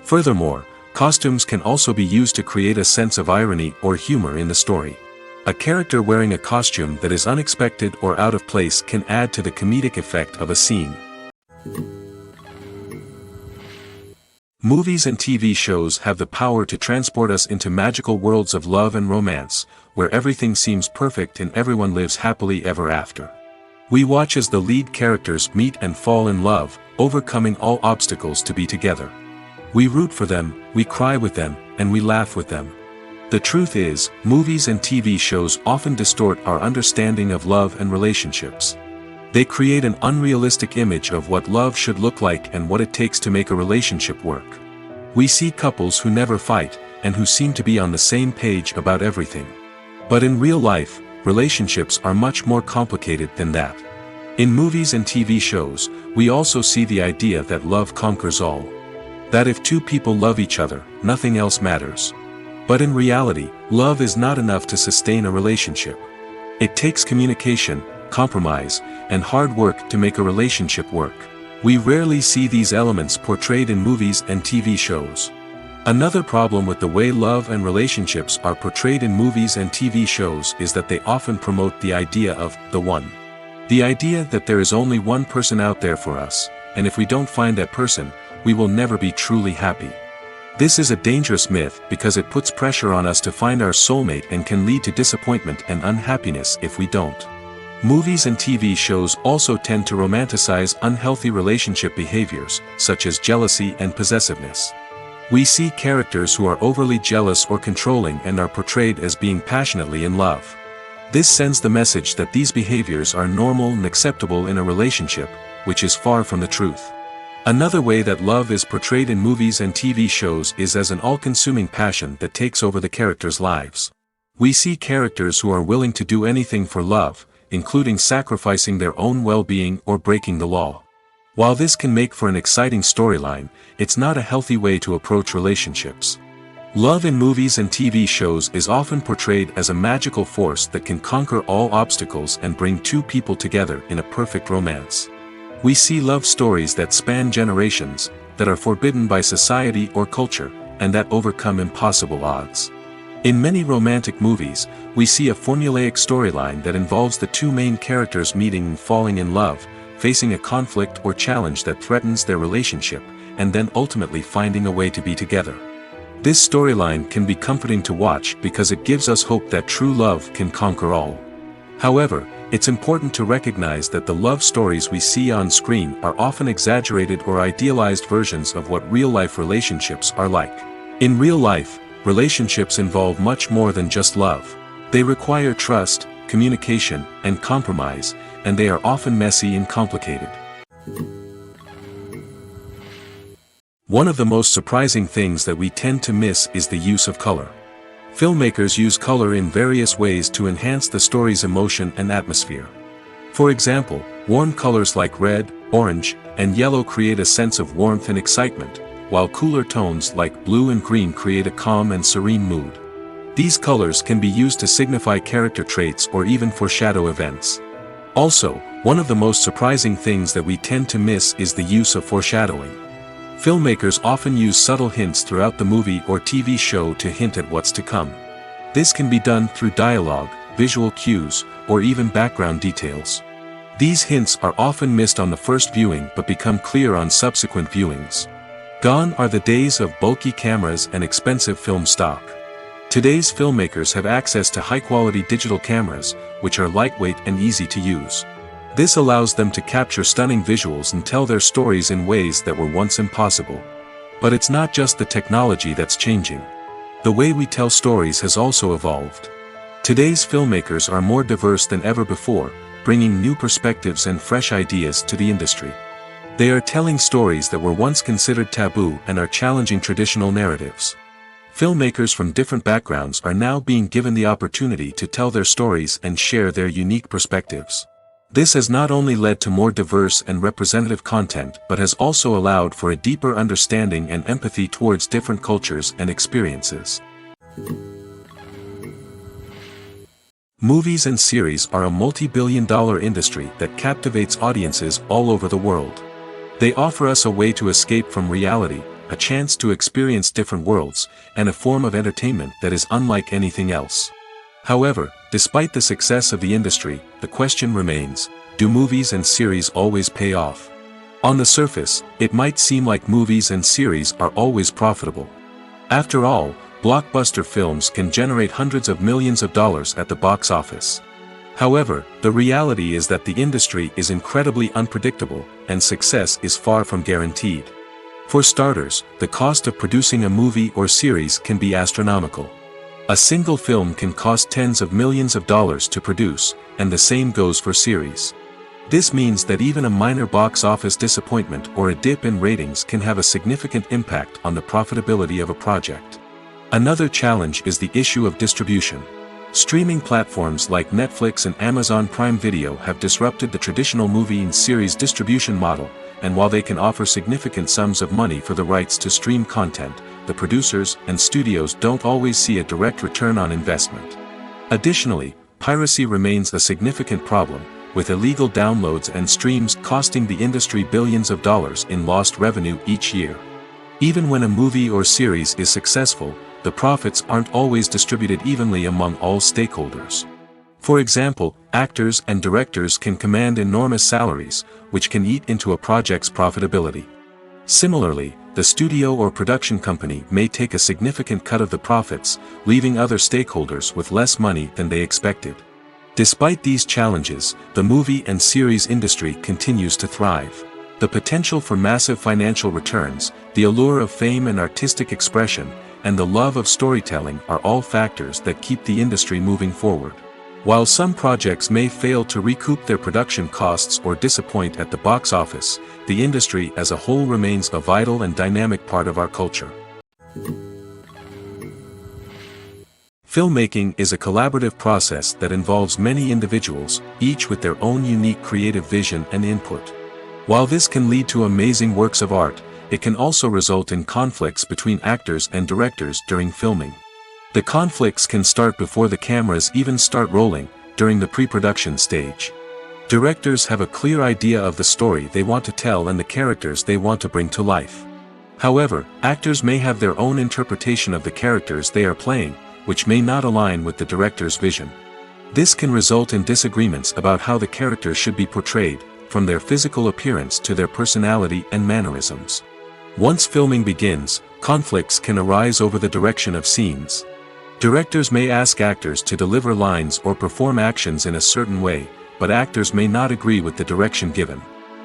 Furthermore, costumes can also be used to create a sense of irony or humor in the story. A character wearing a costume that is unexpected or out of place can add to the comedic effect of a scene. Movies and TV shows have the power to transport us into magical worlds of love and romance, where everything seems perfect and everyone lives happily ever after. We watch as the lead characters meet and fall in love, overcoming all obstacles to be together. We root for them, we cry with them, and we laugh with them. The truth is, movies and TV shows often distort our understanding of love and relationships. They create an unrealistic image of what love should look like and what it takes to make a relationship work. We see couples who never fight, and who seem to be on the same page about everything. But in real life, relationships are much more complicated than that. In movies and TV shows, we also see the idea that love conquers all. That if two people love each other, nothing else matters. But in reality, love is not enough to sustain a relationship. It takes communication, compromise, and hard work to make a relationship work. We rarely see these elements portrayed in movies and TV shows. Another problem with the way love and relationships are portrayed in movies and TV shows is that they often promote the idea of the one. The idea that there is only one person out there for us, and if we don't find that person, we will never be truly happy. This is a dangerous myth because it puts pressure on us to find our soulmate and can lead to disappointment and unhappiness if we don't. Movies and TV shows also tend to romanticize unhealthy relationship behaviors, such as jealousy and possessiveness. We see characters who are overly jealous or controlling and are portrayed as being passionately in love. This sends the message that these behaviors are normal and acceptable in a relationship, which is far from the truth. Another way that love is portrayed in movies and TV shows is as an all-consuming passion that takes over the characters' lives. We see characters who are willing to do anything for love, including sacrificing their own well-being or breaking the law. While this can make for an exciting storyline, it's not a healthy way to approach relationships. Love in movies and TV shows is often portrayed as a magical force that can conquer all obstacles and bring two people together in a perfect romance. We see love stories that span generations, that are forbidden by society or culture, and that overcome impossible odds. In many romantic movies, we see a formulaic storyline that involves the two main characters meeting and falling in love, facing a conflict or challenge that threatens their relationship, and then ultimately finding a way to be together. This storyline can be comforting to watch because it gives us hope that true love can conquer all. However, it's important to recognize that the love stories we see on screen are often exaggerated or idealized versions of what real-life relationships are like. In real life, relationships involve much more than just love. They require trust, communication, and compromise, and they are often messy and complicated. One of the most surprising things that we tend to miss is the use of color. Filmmakers use color in various ways to enhance the story's emotion and atmosphere. For example, warm colors like red, orange, and yellow create a sense of warmth and excitement, while cooler tones like blue and green create a calm and serene mood. These colors can be used to signify character traits or even foreshadow events. Also, one of the most surprising things that we tend to miss is the use of foreshadowing. Filmmakers often use subtle hints throughout the movie or TV show to hint at what's to come. This can be done through dialogue, visual cues, or even background details. These hints are often missed on the first viewing but become clear on subsequent viewings. Gone are the days of bulky cameras and expensive film stock. Today's filmmakers have access to high-quality digital cameras, which are lightweight and easy to use. This allows them to capture stunning visuals and tell their stories in ways that were once impossible. But it's not just the technology that's changing. The way we tell stories has also evolved. Today's filmmakers are more diverse than ever before, bringing new perspectives and fresh ideas to the industry. They are telling stories that were once considered taboo and are challenging traditional narratives. Filmmakers from different backgrounds are now being given the opportunity to tell their stories and share their unique perspectives. This has not only led to more diverse and representative content but has also allowed for a deeper understanding and empathy towards different cultures and experiences. Movies and series are a multi-billion-dollar industry that captivates audiences all over the world. They offer us a way to escape from reality, a chance to experience different worlds, and a form of entertainment that is unlike anything else. However, despite the success of the industry, the question remains, do movies and series always pay off? On the surface, it might seem like movies and series are always profitable. After all, blockbuster films can generate hundreds of millions of dollars at the box office. However, the reality is that the industry is incredibly unpredictable, and success is far from guaranteed. For starters, the cost of producing a movie or series can be astronomical. A single film can cost tens of millions of dollars to produce, and the same goes for series. This means that even a minor box office disappointment or a dip in ratings can have a significant impact on the profitability of a project. Another challenge is the issue of distribution. Streaming platforms like Netflix and Amazon Prime Video have disrupted the traditional movie and series distribution model, and while they can offer significant sums of money for the rights to stream content, the producers and studios don't always see a direct return on investment. Additionally, piracy remains a significant problem, with illegal downloads and streams costing the industry billions of dollars in lost revenue each year. Even when a movie or series is successful, the profits aren't always distributed evenly among all stakeholders. For example, actors and directors can command enormous salaries, which can eat into a project's profitability. Similarly, the studio or production company may take a significant cut of the profits, leaving other stakeholders with less money than they expected. Despite these challenges, the movie and series industry continues to thrive. The potential for massive financial returns, the allure of fame and artistic expression, and the love of storytelling are all factors that keep the industry moving forward. While some projects may fail to recoup their production costs or disappoint at the box office, the industry as a whole remains a vital and dynamic part of our culture. Filmmaking is a collaborative process that involves many individuals, each with their own unique creative vision and input. While this can lead to amazing works of art, it can also result in conflicts between actors and directors during filming. The conflicts can start before the cameras even start rolling, during the pre-production stage. Directors have a clear idea of the story they want to tell and the characters they want to bring to life. However, actors may have their own interpretation of the characters they are playing, which may not align with the director's vision. This can result in disagreements about how the characters should be portrayed, from their physical appearance to their personality and mannerisms. Once filming begins, conflicts can arise over the direction of scenes. Directors may ask actors to deliver lines or perform actions in a certain way, but actors may not agree with the direction given.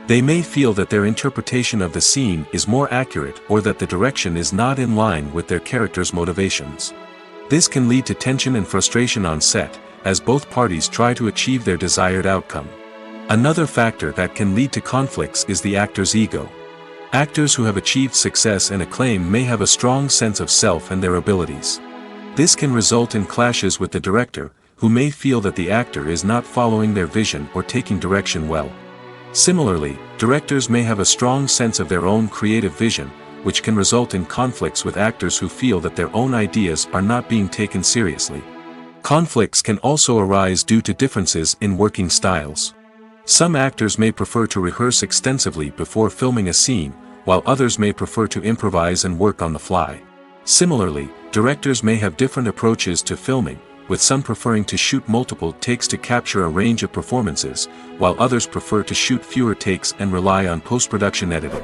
They may feel that their interpretation of the scene is more accurate or that the direction is not in line with their character's motivations. This can lead to tension and frustration on set, as both parties try to achieve their desired outcome. Another factor that can lead to conflicts is the actor's ego. Actors who have achieved success and acclaim may have a strong sense of self and their abilities. This can result in clashes with the director, who may feel that the actor is not following their vision or taking direction well. Similarly, directors may have a strong sense of their own creative vision, which can result in conflicts with actors who feel that their own ideas are not being taken seriously. Conflicts can also arise due to differences in working styles. Some actors may prefer to rehearse extensively before filming a scene, while others may prefer to improvise and work on the fly. Similarly, directors may have different approaches to filming, with some preferring to shoot multiple takes to capture a range of performances, while others prefer to shoot fewer takes and rely on post-production editing.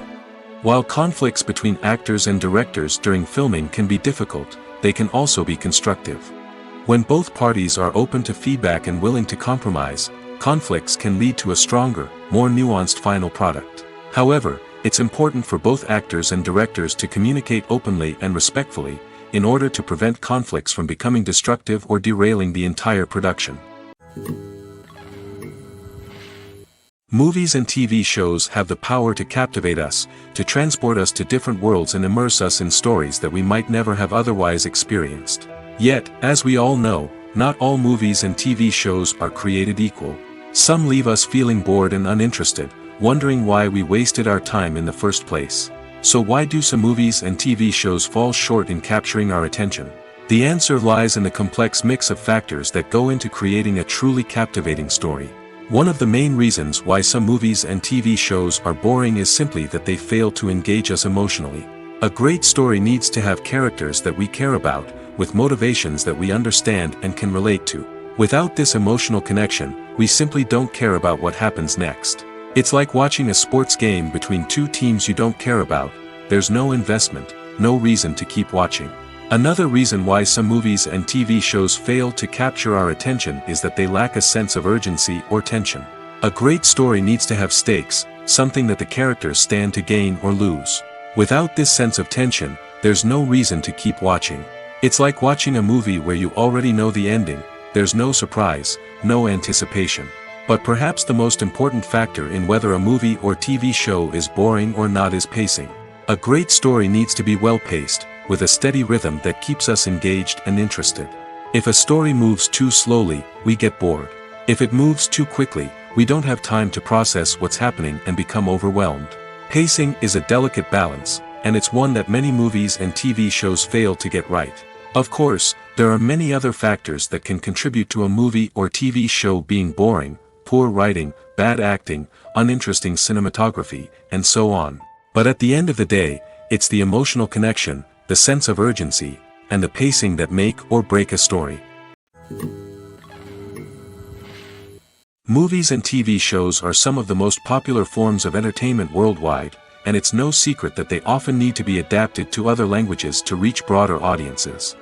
While conflicts between actors and directors during filming can be difficult, they can also be constructive. When both parties are open to feedback and willing to compromise, conflicts can lead to a stronger, more nuanced final product. However, it's important for both actors and directors to communicate openly and respectfully, in order to prevent conflicts from becoming destructive or derailing the entire production. Movies and TV shows have the power to captivate us, to transport us to different worlds and immerse us in stories that we might never have otherwise experienced. Yet, as we all know, not all movies and TV shows are created equal. Some leave us feeling bored and uninterested, wondering why we wasted our time in the first place. So why do some movies and TV shows fall short in capturing our attention? The answer lies in the complex mix of factors that go into creating a truly captivating story. One of the main reasons why some movies and TV shows are boring is simply that they fail to engage us emotionally. A great story needs to have characters that we care about, with motivations that we understand and can relate to. Without this emotional connection, we simply don't care about what happens next. It's like watching a sports game between two teams you don't care about. There's no investment, no reason to keep watching. Another reason why some movies and TV shows fail to capture our attention is that they lack a sense of urgency or tension. A great story needs to have stakes, something that the characters stand to gain or lose. Without this sense of tension, there's no reason to keep watching. It's like watching a movie where you already know the ending. There's no surprise, no anticipation. But perhaps the most important factor in whether a movie or TV show is boring or not is pacing. A great story needs to be well-paced, with a steady rhythm that keeps us engaged and interested. If a story moves too slowly, we get bored. If it moves too quickly, we don't have time to process what's happening and become overwhelmed. Pacing is a delicate balance, and it's one that many movies and TV shows fail to get right. Of course, there are many other factors that can contribute to a movie or TV show being boring: poor writing, bad acting, uninteresting cinematography, and so on. But at the end of the day, it's the emotional connection, the sense of urgency, and the pacing that make or break a story. Movies and TV shows are some of the most popular forms of entertainment worldwide, and it's no secret that they often need to be adapted to other languages to reach broader audiences.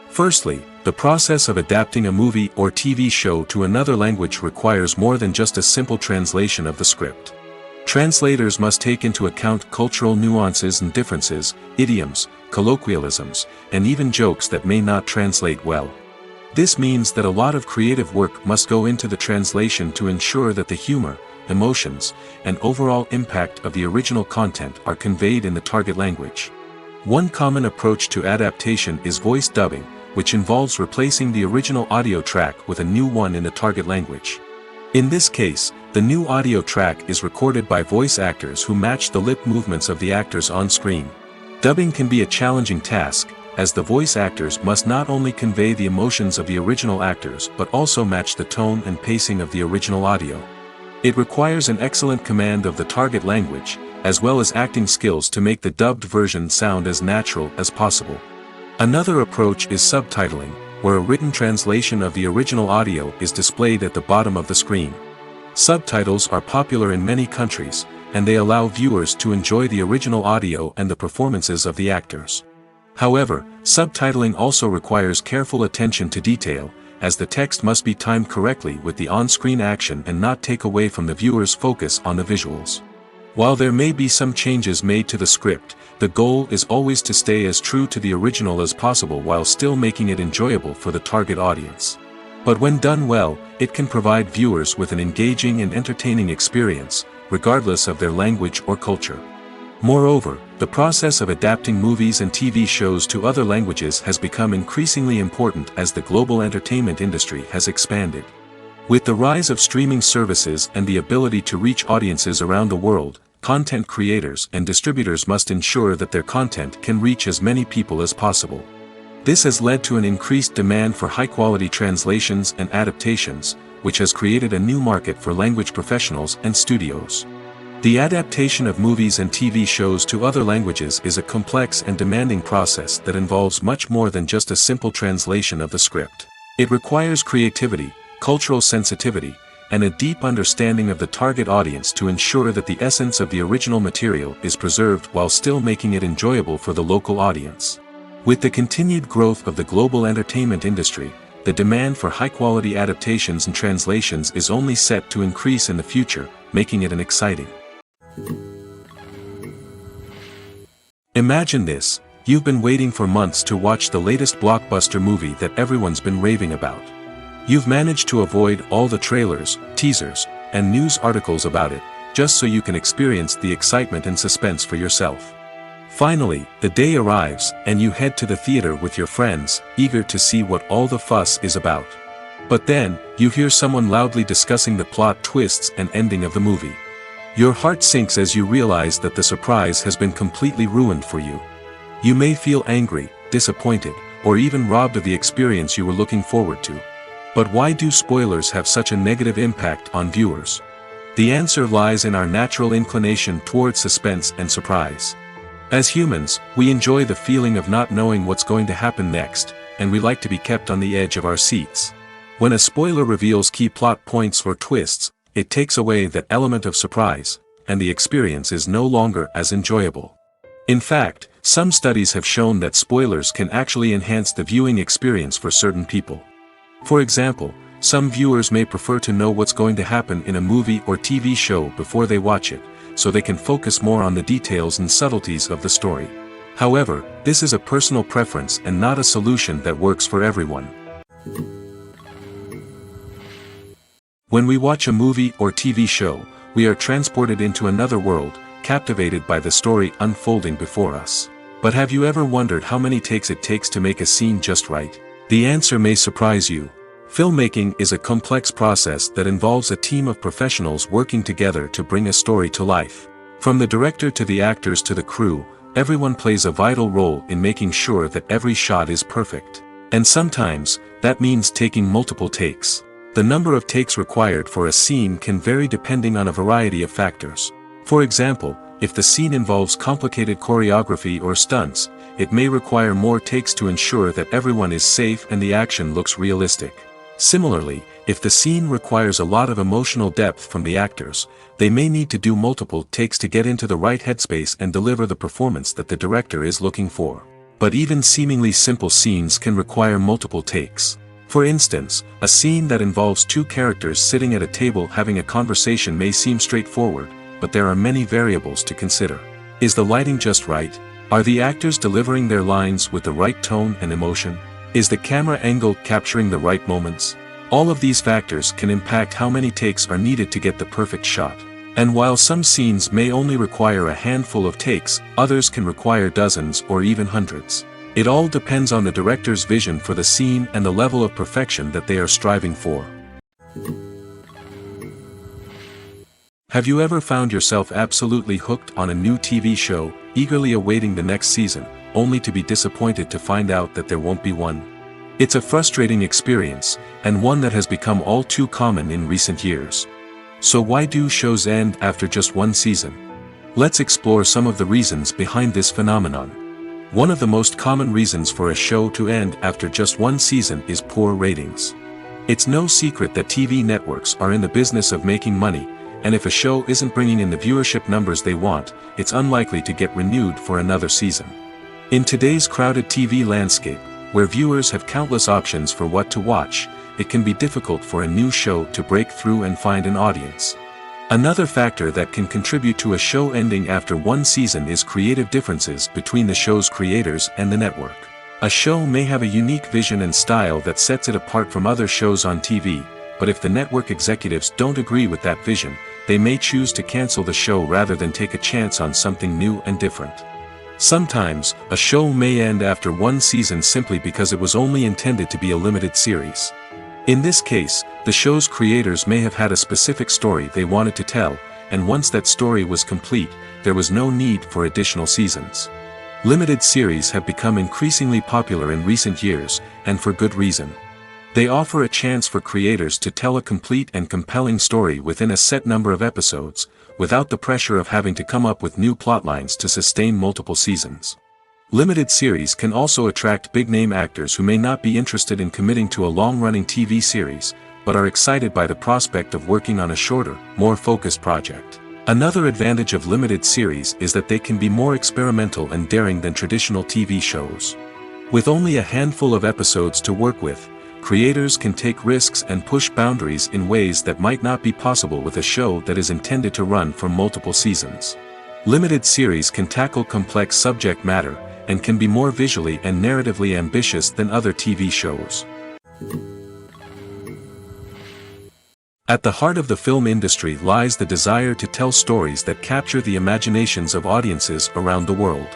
Firstly, the process of adapting a movie or TV show to another language requires more than just a simple translation of the script. Translators must take into account cultural nuances and differences, idioms, colloquialisms, and even jokes that may not translate well. This means that a lot of creative work must go into the translation to ensure that the humor, emotions, and overall impact of the original content are conveyed in the target language. One common approach to adaptation is voice dubbing, which involves replacing the original audio track with a new one in the target language. In this case, the new audio track is recorded by voice actors who match the lip movements of the actors on screen. Dubbing can be a challenging task, as the voice actors must not only convey the emotions of the original actors but also match the tone and pacing of the original audio. It requires an excellent command of the target language, as well as acting skills to make the dubbed version sound as natural as possible. Another approach is subtitling, where a written translation of the original audio is displayed at the bottom of the screen. Subtitles are popular in many countries, and they allow viewers to enjoy the original audio and the performances of the actors. However, subtitling also requires careful attention to detail, as the text must be timed correctly with the on-screen action and not take away from the viewer's focus on the visuals. While there may be some changes made to the script, the goal is always to stay as true to the original as possible while still making it enjoyable for the target audience. But when done well, it can provide viewers with an engaging and entertaining experience, regardless of their language or culture. Moreover, the process of adapting movies and TV shows to other languages has become increasingly important as the global entertainment industry has expanded. With the rise of streaming services and the ability to reach audiences around the world, content creators and distributors must ensure that their content can reach as many people as possible. This has led to an increased demand for high-quality translations and adaptations, which has created a new market for language professionals and studios. The adaptation of movies and TV shows to other languages is a complex and demanding process that involves much more than just a simple translation of the script. It requires creativity, cultural sensitivity, and a deep understanding of the target audience to ensure that the essence of the original material is preserved while still making it enjoyable for the local audience. With the continued growth of the global entertainment industry, the demand for high-quality adaptations and translations is only set to increase in the future, making it an exciting. Imagine this: you've been waiting for months to watch the latest blockbuster movie that everyone's been raving about. You've managed to avoid all the trailers, teasers, and news articles about it, just so you can experience the excitement and suspense for yourself. Finally, the day arrives, and you head to the theater with your friends, eager to see what all the fuss is about. But then, you hear someone loudly discussing the plot twists and ending of the movie. Your heart sinks as you realize that the surprise has been completely ruined for you. You may feel angry, disappointed, or even robbed of the experience you were looking forward to. But why do spoilers have such a negative impact on viewers? The answer lies in our natural inclination towards suspense and surprise. As humans, we enjoy the feeling of not knowing what's going to happen next, and we like to be kept on the edge of our seats. When a spoiler reveals key plot points or twists, it takes away that element of surprise, and the experience is no longer as enjoyable. In fact, some studies have shown that spoilers can actually enhance the viewing experience for certain people. For example, some viewers may prefer to know what's going to happen in a movie or TV show before they watch it, so they can focus more on the details and subtleties of the story. However, this is a personal preference and not a solution that works for everyone. When we watch a movie or TV show, we are transported into another world, captivated by the story unfolding before us. But have you ever wondered how many takes it takes to make a scene just right? The answer may surprise you. Filmmaking is a complex process that involves a team of professionals working together to bring a story to life. From the director to the actors to the crew, everyone plays a vital role in making sure that every shot is perfect. And sometimes, that means taking multiple takes. The number of takes required for a scene can vary depending on a variety of factors. For example, if the scene involves complicated choreography or stunts, it may require more takes to ensure that everyone is safe and the action looks realistic. Similarly, if the scene requires a lot of emotional depth from the actors, they may need to do multiple takes to get into the right headspace and deliver the performance that the director is looking for. But even seemingly simple scenes can require multiple takes. For instance, a scene that involves two characters sitting at a table having a conversation may seem straightforward, but there are many variables to consider. Is the lighting just right? Are the actors delivering their lines with the right tone and emotion? Is the camera angle capturing the right moments? All of these factors can impact how many takes are needed to get the perfect shot. And while some scenes may only require a handful of takes, others can require dozens or even hundreds. It all depends on the director's vision for the scene and the level of perfection that they are striving for. Have you ever found yourself absolutely hooked on a new TV show, eagerly awaiting the next season, only to be disappointed to find out that there won't be one? It's a frustrating experience, and one that has become all too common in recent years. So why do shows end after just one season? Let's explore some of the reasons behind this phenomenon. One of the most common reasons for a show to end after just one season is poor ratings. It's no secret that TV networks are in the business of making money, and if a show isn't bringing in the viewership numbers they want, it's unlikely to get renewed for another season. In today's crowded TV landscape, where viewers have countless options for what to watch, it can be difficult for a new show to break through and find an audience. Another factor that can contribute to a show ending after one season is creative differences between the show's creators and the network. A show may have a unique vision and style that sets it apart from other shows on TV, but if the network executives don't agree with that vision, they may choose to cancel the show rather than take a chance on something new and different. Sometimes, a show may end after one season simply because it was only intended to be a limited series. In this case, the show's creators may have had a specific story they wanted to tell, and once that story was complete, there was no need for additional seasons. Limited series have become increasingly popular in recent years, and for good reason. They offer a chance for creators to tell a complete and compelling story within a set number of episodes, without the pressure of having to come up with new plotlines to sustain multiple seasons. Limited series can also attract big-name actors who may not be interested in committing to a long-running TV series, but are excited by the prospect of working on a shorter, more focused project. Another advantage of limited series is that they can be more experimental and daring than traditional TV shows. With only a handful of episodes to work with, creators can take risks and push boundaries in ways that might not be possible with a show that is intended to run for multiple seasons. Limited series can tackle complex subject matter, and can be more visually and narratively ambitious than other TV shows. At the heart of the film industry lies the desire to tell stories that capture the imaginations of audiences around the world.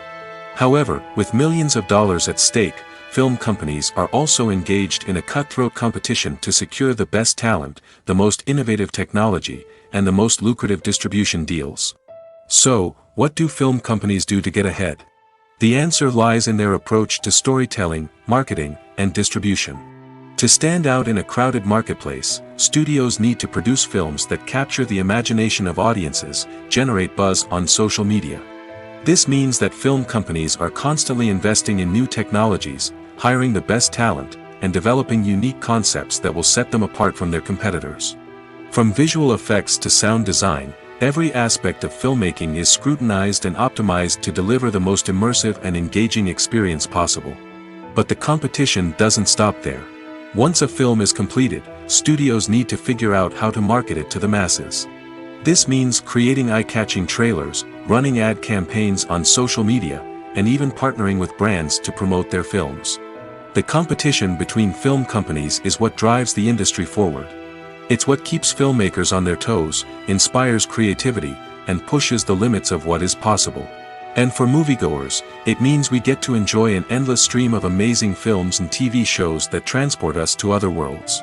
However, with millions of dollars at stake, film companies are also engaged in a cutthroat competition to secure the best talent, the most innovative technology, and the most lucrative distribution deals. So, what do film companies do to get ahead? The answer lies in their approach to storytelling, marketing, and distribution. To stand out in a crowded marketplace, studios need to produce films that capture the imagination of audiences, generate buzz on social media. This means that film companies are constantly investing in new technologies, hiring the best talent, and developing unique concepts that will set them apart from their competitors. From visual effects to sound design, every aspect of filmmaking is scrutinized and optimized to deliver the most immersive and engaging experience possible. But the competition doesn't stop there. Once a film is completed, studios need to figure out how to market it to the masses. This means creating eye-catching trailers, running ad campaigns on social media, and even partnering with brands to promote their films. The competition between film companies is what drives the industry forward. It's what keeps filmmakers on their toes, inspires creativity, and pushes the limits of what is possible. And for moviegoers, it means we get to enjoy an endless stream of amazing films and TV shows that transport us to other worlds.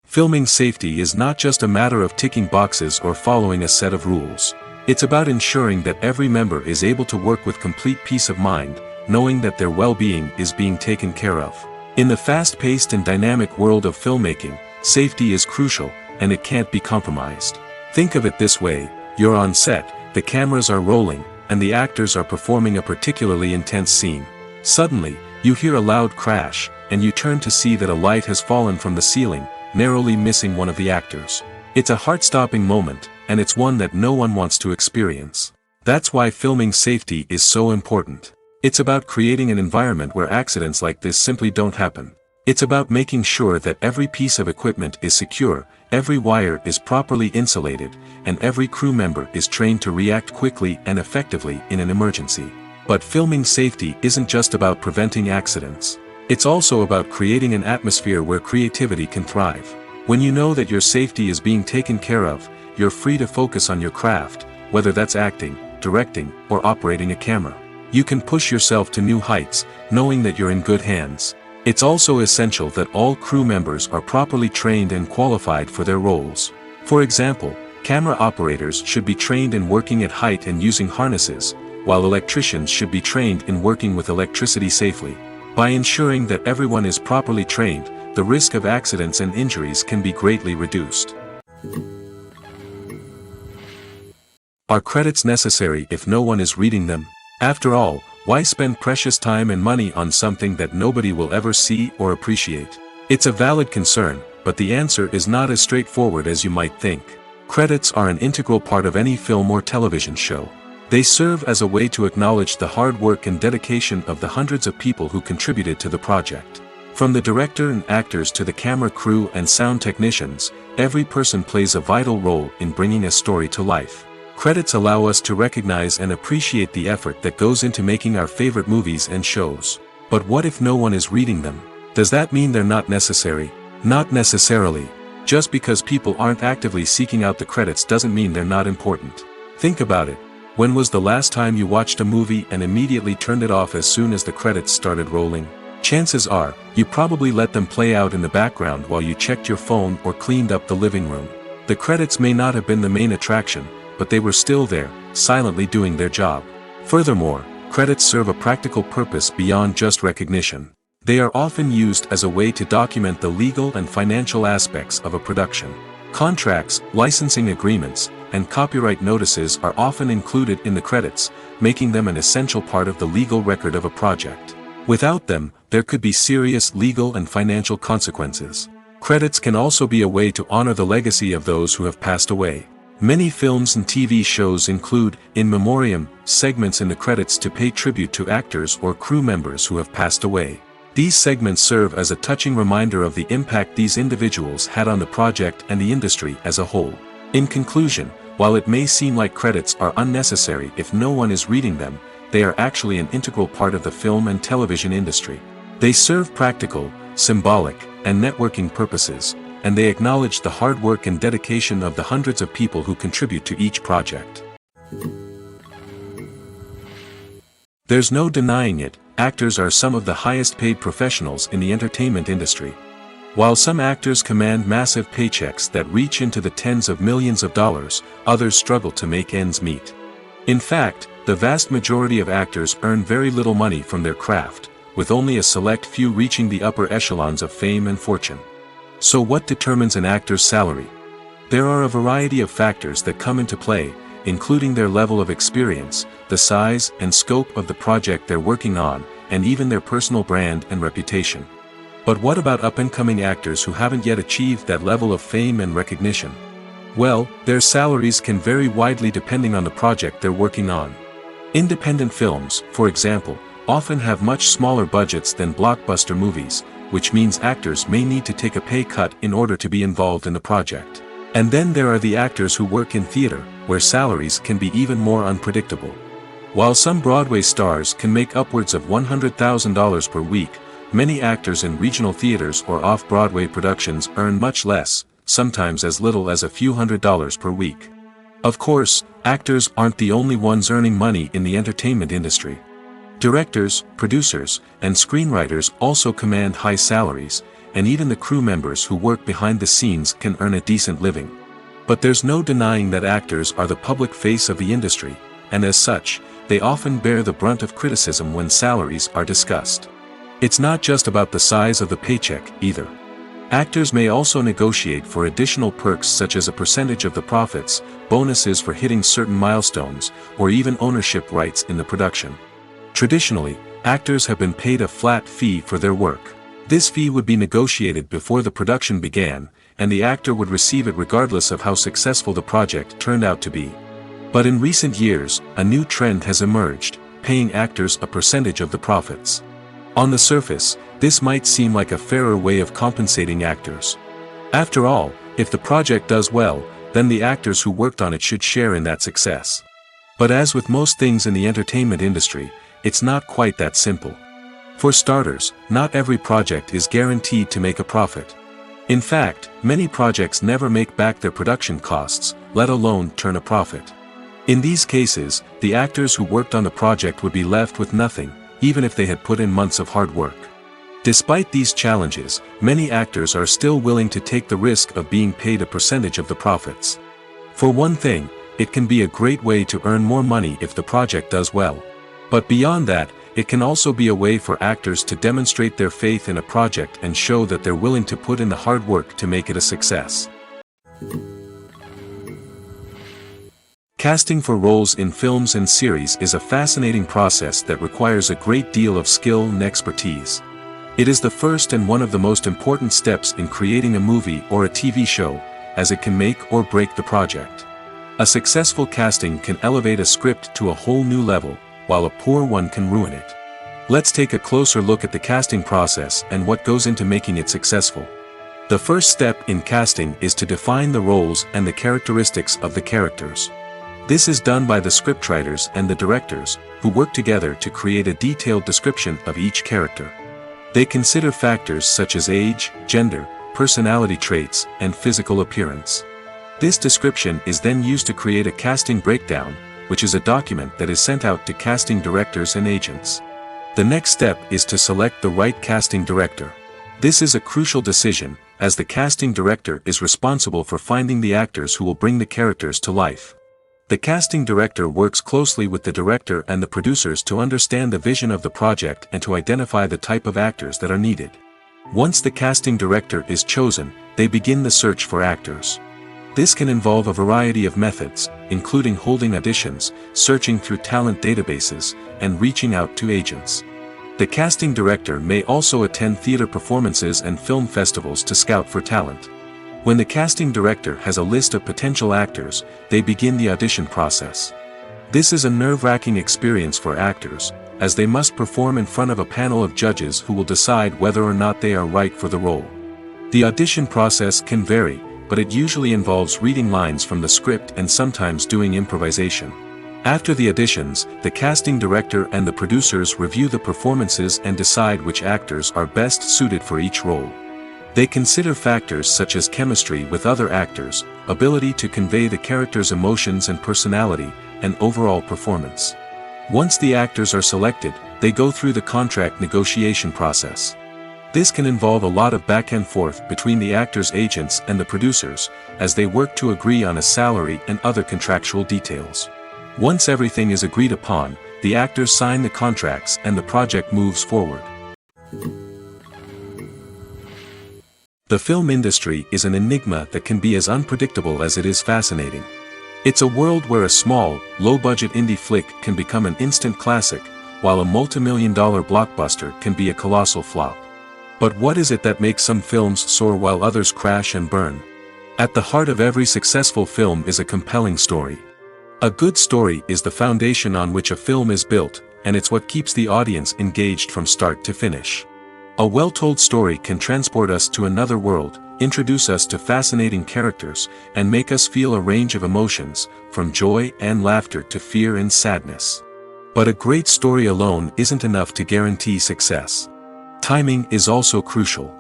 Filming safety is not just a matter of ticking boxes or following a set of rules. It's about ensuring that every member is able to work with complete peace of mind, knowing that their well-being is being taken care of. In the fast-paced and dynamic world of filmmaking, safety is crucial, and it can't be compromised. Think of it this way. You're on set, the cameras are rolling, and the actors are performing a particularly intense scene. Suddenly, you hear a loud crash, and you turn to see that a light has fallen from the ceiling, narrowly missing one of the actors. It's a heart-stopping moment, and it's one that no one wants to experience. That's why filming safety is so important. It's about creating an environment where accidents like this simply don't happen. It's about making sure that every piece of equipment is secure, every wire is properly insulated, and every crew member is trained to react quickly and effectively in an emergency. But filming safety isn't just about preventing accidents. It's also about creating an atmosphere where creativity can thrive. When you know that your safety is being taken care of, you're free to focus on your craft, whether that's acting, directing, or operating a camera. You can push yourself to new heights, knowing that you're in good hands. It's also essential that all crew members are properly trained and qualified for their roles. For example, camera operators should be trained in working at height and using harnesses, while electricians should be trained in working with electricity safely. By ensuring that everyone is properly trained, the risk of accidents and injuries can be greatly reduced. Are credits necessary if no one is reading them? After all, why spend precious time and money on something that nobody will ever see or appreciate? It's a valid concern, but the answer is not as straightforward as you might think. Credits are an integral part of any film or television show. They serve as a way to acknowledge the hard work and dedication of the hundreds of people who contributed to the project. From the director and actors to the camera crew and sound technicians, every person plays a vital role in bringing a story to life. Credits allow us to recognize and appreciate the effort that goes into making our favorite movies and shows. But what if no one is reading them? Does that mean they're not necessary? Not necessarily. Just because people aren't actively seeking out the credits doesn't mean they're not important. Think about it. When was the last time you watched a movie and immediately turned it off as soon as the credits started rolling? Chances are, you probably let them play out in the background while you checked your phone or cleaned up the living room. The credits may not have been the main attraction, but they were still there, silently doing their job. Furthermore, credits serve a practical purpose beyond just recognition. They are often used as a way to document the legal and financial aspects of a production. Contracts, licensing agreements, and copyright notices are often included in the credits, making them an essential part of the legal record of a project. Without them, there could be serious legal and financial consequences. Credits can also be a way to honor the legacy of those who have passed away. Many films and TV shows include, in memoriam, segments in the credits to pay tribute to actors or crew members who have passed away. These segments serve as a touching reminder of the impact these individuals had on the project and the industry as a whole. In conclusion, while it may seem like credits are unnecessary if no one is reading them, they are actually an integral part of the film and television industry. They serve practical, symbolic, and networking purposes, and they acknowledge the hard work and dedication of the hundreds of people who contribute to each project. There's no denying it, actors are some of the highest paid professionals in the entertainment industry. While some actors command massive paychecks that reach into the tens of millions of dollars, others struggle to make ends meet. In fact, the vast majority of actors earn very little money from their craft, with only a select few reaching the upper echelons of fame and fortune. So what determines an actor's salary? There are a variety of factors that come into play, including their level of experience, the size and scope of the project they're working on, and even their personal brand and reputation. But what about up-and-coming actors who haven't yet achieved that level of fame and recognition? Well, their salaries can vary widely depending on the project they're working on. Independent films, for example, often have much smaller budgets than blockbuster movies, which means actors may need to take a pay cut in order to be involved in the project. And then there are the actors who work in theater, where salaries can be even more unpredictable. While some Broadway stars can make upwards of $100,000 per week, many actors in regional theaters or off-Broadway productions earn much less, sometimes as little as a few $100s per week. Of course, actors aren't the only ones earning money in the entertainment industry. Directors, producers, and screenwriters also command high salaries, and even the crew members who work behind the scenes can earn a decent living. But there's no denying that actors are the public face of the industry, and as such, they often bear the brunt of criticism when salaries are discussed. It's not just about the size of the paycheck, either. Actors may also negotiate for additional perks such as a percentage of the profits, bonuses for hitting certain milestones, or even ownership rights in the production. Traditionally, actors have been paid a flat fee for their work. This fee would be negotiated before the production began, and the actor would receive it regardless of how successful the project turned out to be. But in recent years, a new trend has emerged, paying actors a percentage of the profits. On the surface, this might seem like a fairer way of compensating actors. After all, if the project does well, then the actors who worked on it should share in that success. But as with most things in the entertainment industry, it's not quite that simple. For starters, not every project is guaranteed to make a profit. In fact, many projects never make back their production costs, let alone turn a profit. In these cases, the actors who worked on the project would be left with nothing, even if they had put in months of hard work. Despite these challenges, many actors are still willing to take the risk of being paid a percentage of the profits. For one thing, it can be a great way to earn more money if the project does well. But beyond that, it can also be a way for actors to demonstrate their faith in a project and show that they're willing to put in the hard work to make it a success. Casting for roles in films and series is a fascinating process that requires a great deal of skill and expertise. It is the first and one of the most important steps in creating a movie or a TV show, as it can make or break the project. A successful casting can elevate a script to a whole new level, while a poor one can ruin it. Let's take a closer look at the casting process and what goes into making it successful. The first step in casting is to define the roles and the characteristics of the characters. This is done by the scriptwriters and the directors, who work together to create a detailed description of each character. They consider factors such as age, gender, personality traits, and physical appearance. This description is then used to create a casting breakdown, which is a document that is sent out to casting directors and agents. The next step is to select the right casting director. This is a crucial decision, as the casting director is responsible for finding the actors who will bring the characters to life. The casting director works closely with the director and the producers to understand the vision of the project and to identify the type of actors that are needed. Once the casting director is chosen, they begin the search for actors. This can involve a variety of methods, including holding auditions, searching through talent databases, and reaching out to agents. The casting director may also attend theater performances and film festivals to scout for talent. When the casting director has a list of potential actors, they begin the audition process. This is a nerve-wracking experience for actors, as they must perform in front of a panel of judges who will decide whether or not they are right for the role. The audition process can vary, but it usually involves reading lines from the script and sometimes doing improvisation. After the auditions, the casting director and the producers review the performances and decide which actors are best suited for each role. They consider factors such as chemistry with other actors, ability to convey the character's emotions and personality, and overall performance. Once the actors are selected, they go through the contract negotiation process. This can involve a lot of back and forth between the actors' agents and the producers, as they work to agree on a salary and other contractual details. Once everything is agreed upon, the actors sign the contracts and the project moves forward. The film industry is an enigma that can be as unpredictable as it is fascinating. It's a world where a small, low-budget indie flick can become an instant classic, while a multi-million-dollar blockbuster can be a colossal flop. But what is it that makes some films soar while others crash and burn? At the heart of every successful film is a compelling story. A good story is the foundation on which a film is built, and it's what keeps the audience engaged from start to finish. A well-told story can transport us to another world, introduce us to fascinating characters, and make us feel a range of emotions, from joy and laughter to fear and sadness. But a great story alone isn't enough to guarantee success. Timing is also crucial.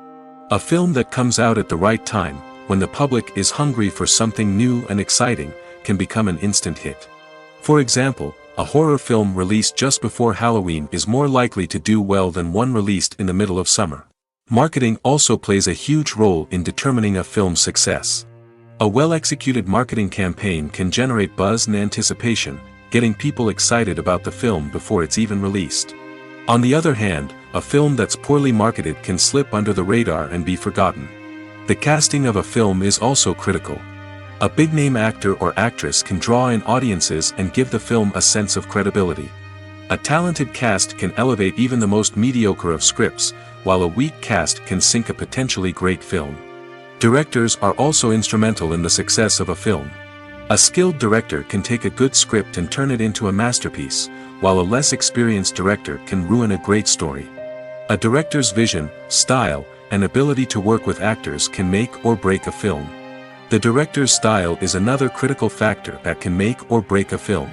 A film that comes out at the right time, when the public is hungry for something new and exciting, can become an instant hit. For example, a horror film released just before Halloween is more likely to do well than one released in the middle of summer. Marketing also plays a huge role in determining a film's success. A well-executed marketing campaign can generate buzz and anticipation, getting people excited about the film before it's even released. On the other hand, a film that's poorly marketed can slip under the radar and be forgotten. The casting of a film is also critical. A big-name actor or actress can draw in audiences and give the film a sense of credibility. A talented cast can elevate even the most mediocre of scripts, while a weak cast can sink a potentially great film. Directors are also instrumental in the success of a film. A skilled director can take a good script and turn it into a masterpiece, while a less experienced director can ruin a great story. A director's vision, style, and ability to work with actors can make or break a film. The director's style is another critical factor that can make or break a film.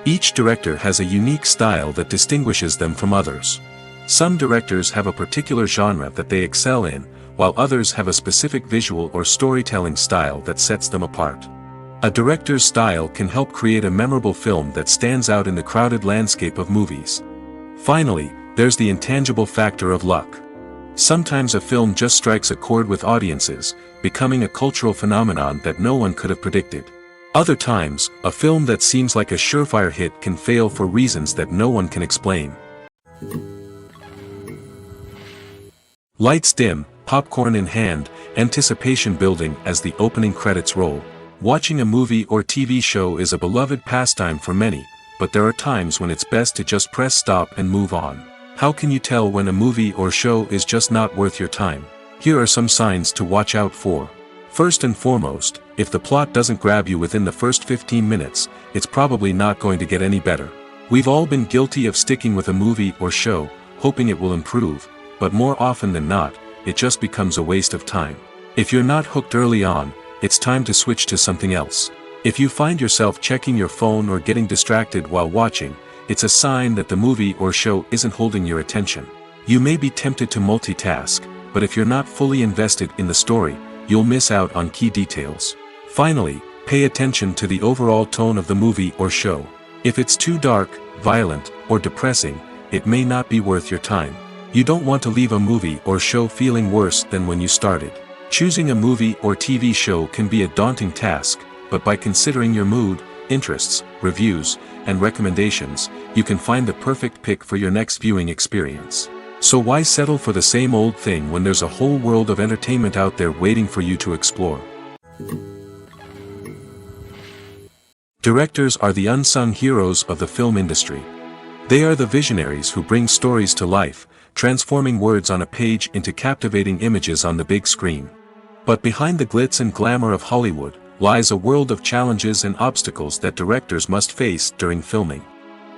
Each director has a unique style that distinguishes them from others. Some directors have a particular genre that they excel in, while others have a specific visual or storytelling style that sets them apart. A director's style can help create a memorable film that stands out in the crowded landscape of movies. Finally, there's the intangible factor of luck. Sometimes a film just strikes a chord with audiences, becoming a cultural phenomenon that no one could have predicted. Other times, a film that seems like a surefire hit can fail for reasons that no one can explain. Lights dim, popcorn in hand, anticipation building as the opening credits roll. Watching a movie or TV show is a beloved pastime for many, but there are times when it's best to just press stop and move on. How can you tell when a movie or show is just not worth your time? Here are some signs to watch out for. First and foremost, if the plot doesn't grab you within the first 15 minutes, it's probably not going to get any better. We've all been guilty of sticking with a movie or show, hoping it will improve, but more often than not, it just becomes a waste of time. If you're not hooked early on, it's time to switch to something else. If you find yourself checking your phone or getting distracted while watching, it's a sign that the movie or show isn't holding your attention. You may be tempted to multitask, but if you're not fully invested in the story, you'll miss out on key details. Finally, pay attention to the overall tone of the movie or show. If it's too dark, violent, or depressing, it may not be worth your time. You don't want to leave a movie or show feeling worse than when you started. Choosing a movie or TV show can be a daunting task, but by considering your mood, interests, reviews, and recommendations, you can find the perfect pick for your next viewing experience. So why settle for the same old thing when there's a whole world of entertainment out there waiting for you to explore? Directors are the unsung heroes of the film industry. They are the visionaries who bring stories to life, transforming words on a page into captivating images on the big screen. But behind the glitz and glamour of Hollywood lies a world of challenges and obstacles that directors must face during filming.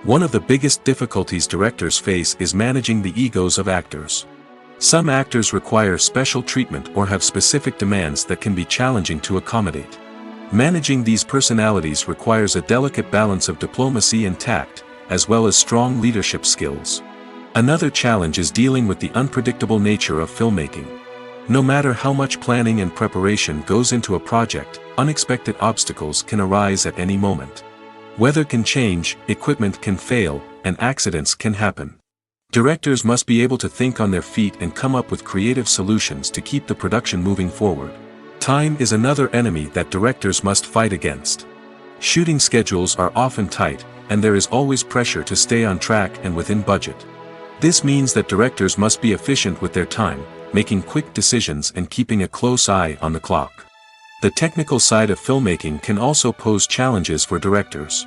One of the biggest difficulties directors face is managing the egos of actors. Some actors require special treatment or have specific demands that can be challenging to accommodate. Managing these personalities requires a delicate balance of diplomacy and tact, as well as strong leadership skills. Another challenge is dealing with the unpredictable nature of filmmaking. No matter how much planning and preparation goes into a project, unexpected obstacles can arise at any moment. Weather can change, equipment can fail, and accidents can happen. Directors must be able to think on their feet and come up with creative solutions to keep the production moving forward. Time is another enemy that directors must fight against. Shooting schedules are often tight, and there is always pressure to stay on track and within budget. This means that directors must be efficient with their time, making quick decisions and keeping a close eye on the clock. The technical side of filmmaking can also pose challenges for directors.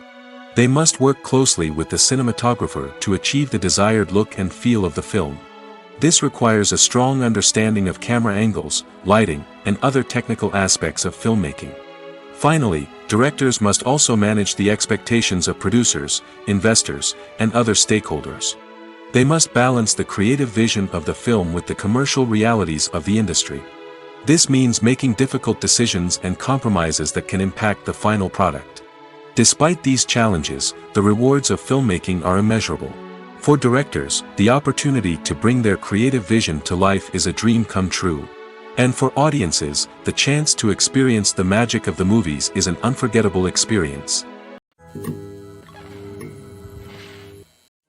They must work closely with the cinematographer to achieve the desired look and feel of the film. This requires a strong understanding of camera angles, lighting, and other technical aspects of filmmaking. Finally, directors must also manage the expectations of producers, investors, and other stakeholders. They must balance the creative vision of the film with the commercial realities of the industry. This means making difficult decisions and compromises that can impact the final product. Despite these challenges, the rewards of filmmaking are immeasurable. For directors, the opportunity to bring their creative vision to life is a dream come true. And for audiences, the chance to experience the magic of the movies is an unforgettable experience.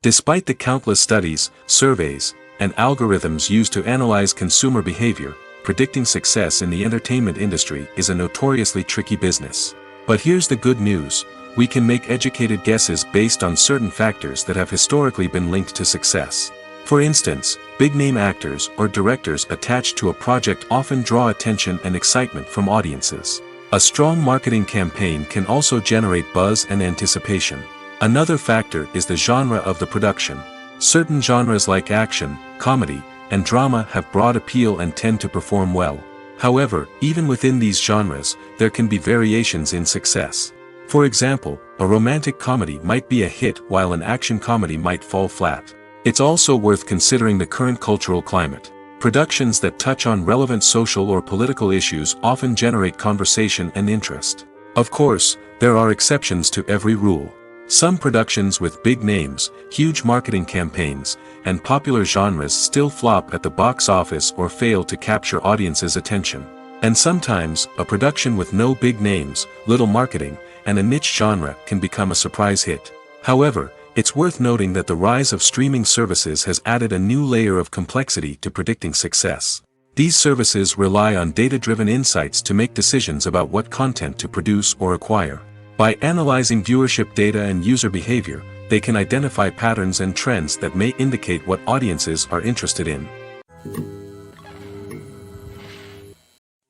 Despite the countless studies, surveys, and algorithms used to analyze consumer behavior, predicting success in the entertainment industry is a notoriously tricky business. But here's the good news: we can make educated guesses based on certain factors that have historically been linked to success. For instance, big-name actors or directors attached to a project often draw attention and excitement from audiences. A strong marketing campaign can also generate buzz and anticipation. Another factor is the genre of the production. Certain genres like action, comedy, and drama have broad appeal and tend to perform well. However, even within these genres, there can be variations in success. For example, a romantic comedy might be a hit while an action comedy might fall flat. It's also worth considering the current cultural climate. Productions that touch on relevant social or political issues often generate conversation and interest. Of course, there are exceptions to every rule. Some productions with big names, huge marketing campaigns, and popular genres still flop at the box office or fail to capture audiences' attention. And sometimes, a production with no big names, little marketing, and a niche genre can become a surprise hit. However, it's worth noting that the rise of streaming services has added a new layer of complexity to predicting success. These services rely on data-driven insights to make decisions about what content to produce or acquire. By analyzing viewership data and user behavior, they can identify patterns and trends that may indicate what audiences are interested in.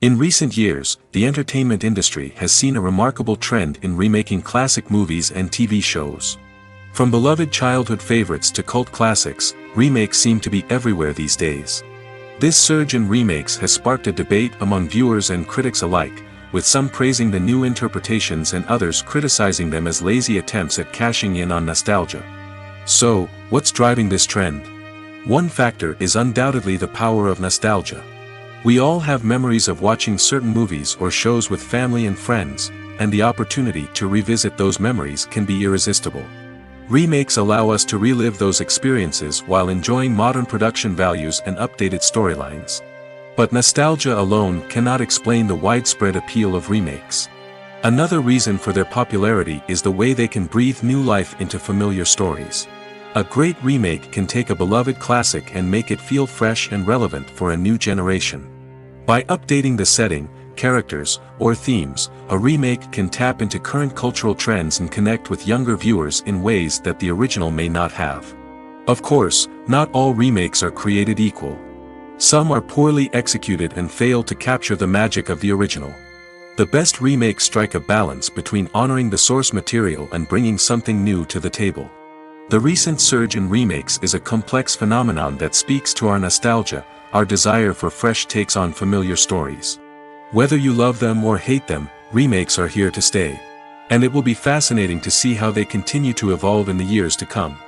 In recent years, the entertainment industry has seen a remarkable trend in remaking classic movies and TV shows. From beloved childhood favorites to cult classics, remakes seem to be everywhere these days. This surge in remakes has sparked a debate among viewers and critics alike, with some praising the new interpretations and others criticizing them as lazy attempts at cashing in on nostalgia. So, what's driving this trend? One factor is undoubtedly the power of nostalgia. We all have memories of watching certain movies or shows with family and friends, and the opportunity to revisit those memories can be irresistible. Remakes allow us to relive those experiences while enjoying modern production values and updated storylines. But nostalgia alone cannot explain the widespread appeal of remakes. Another reason for their popularity is the way they can breathe new life into familiar stories. A great remake can take a beloved classic and make it feel fresh and relevant for a new generation. By updating the setting, characters, or themes, a remake can tap into current cultural trends and connect with younger viewers in ways that the original may not have. Of course, not all remakes are created equal. Some are poorly executed and fail to capture the magic of the original. The best remakes strike a balance between honoring the source material and bringing something new to the table. The recent surge in remakes is a complex phenomenon that speaks to our nostalgia, our desire for fresh takes on familiar stories. Whether you love them or hate them, remakes are here to stay. And it will be fascinating to see how they continue to evolve in the years to come.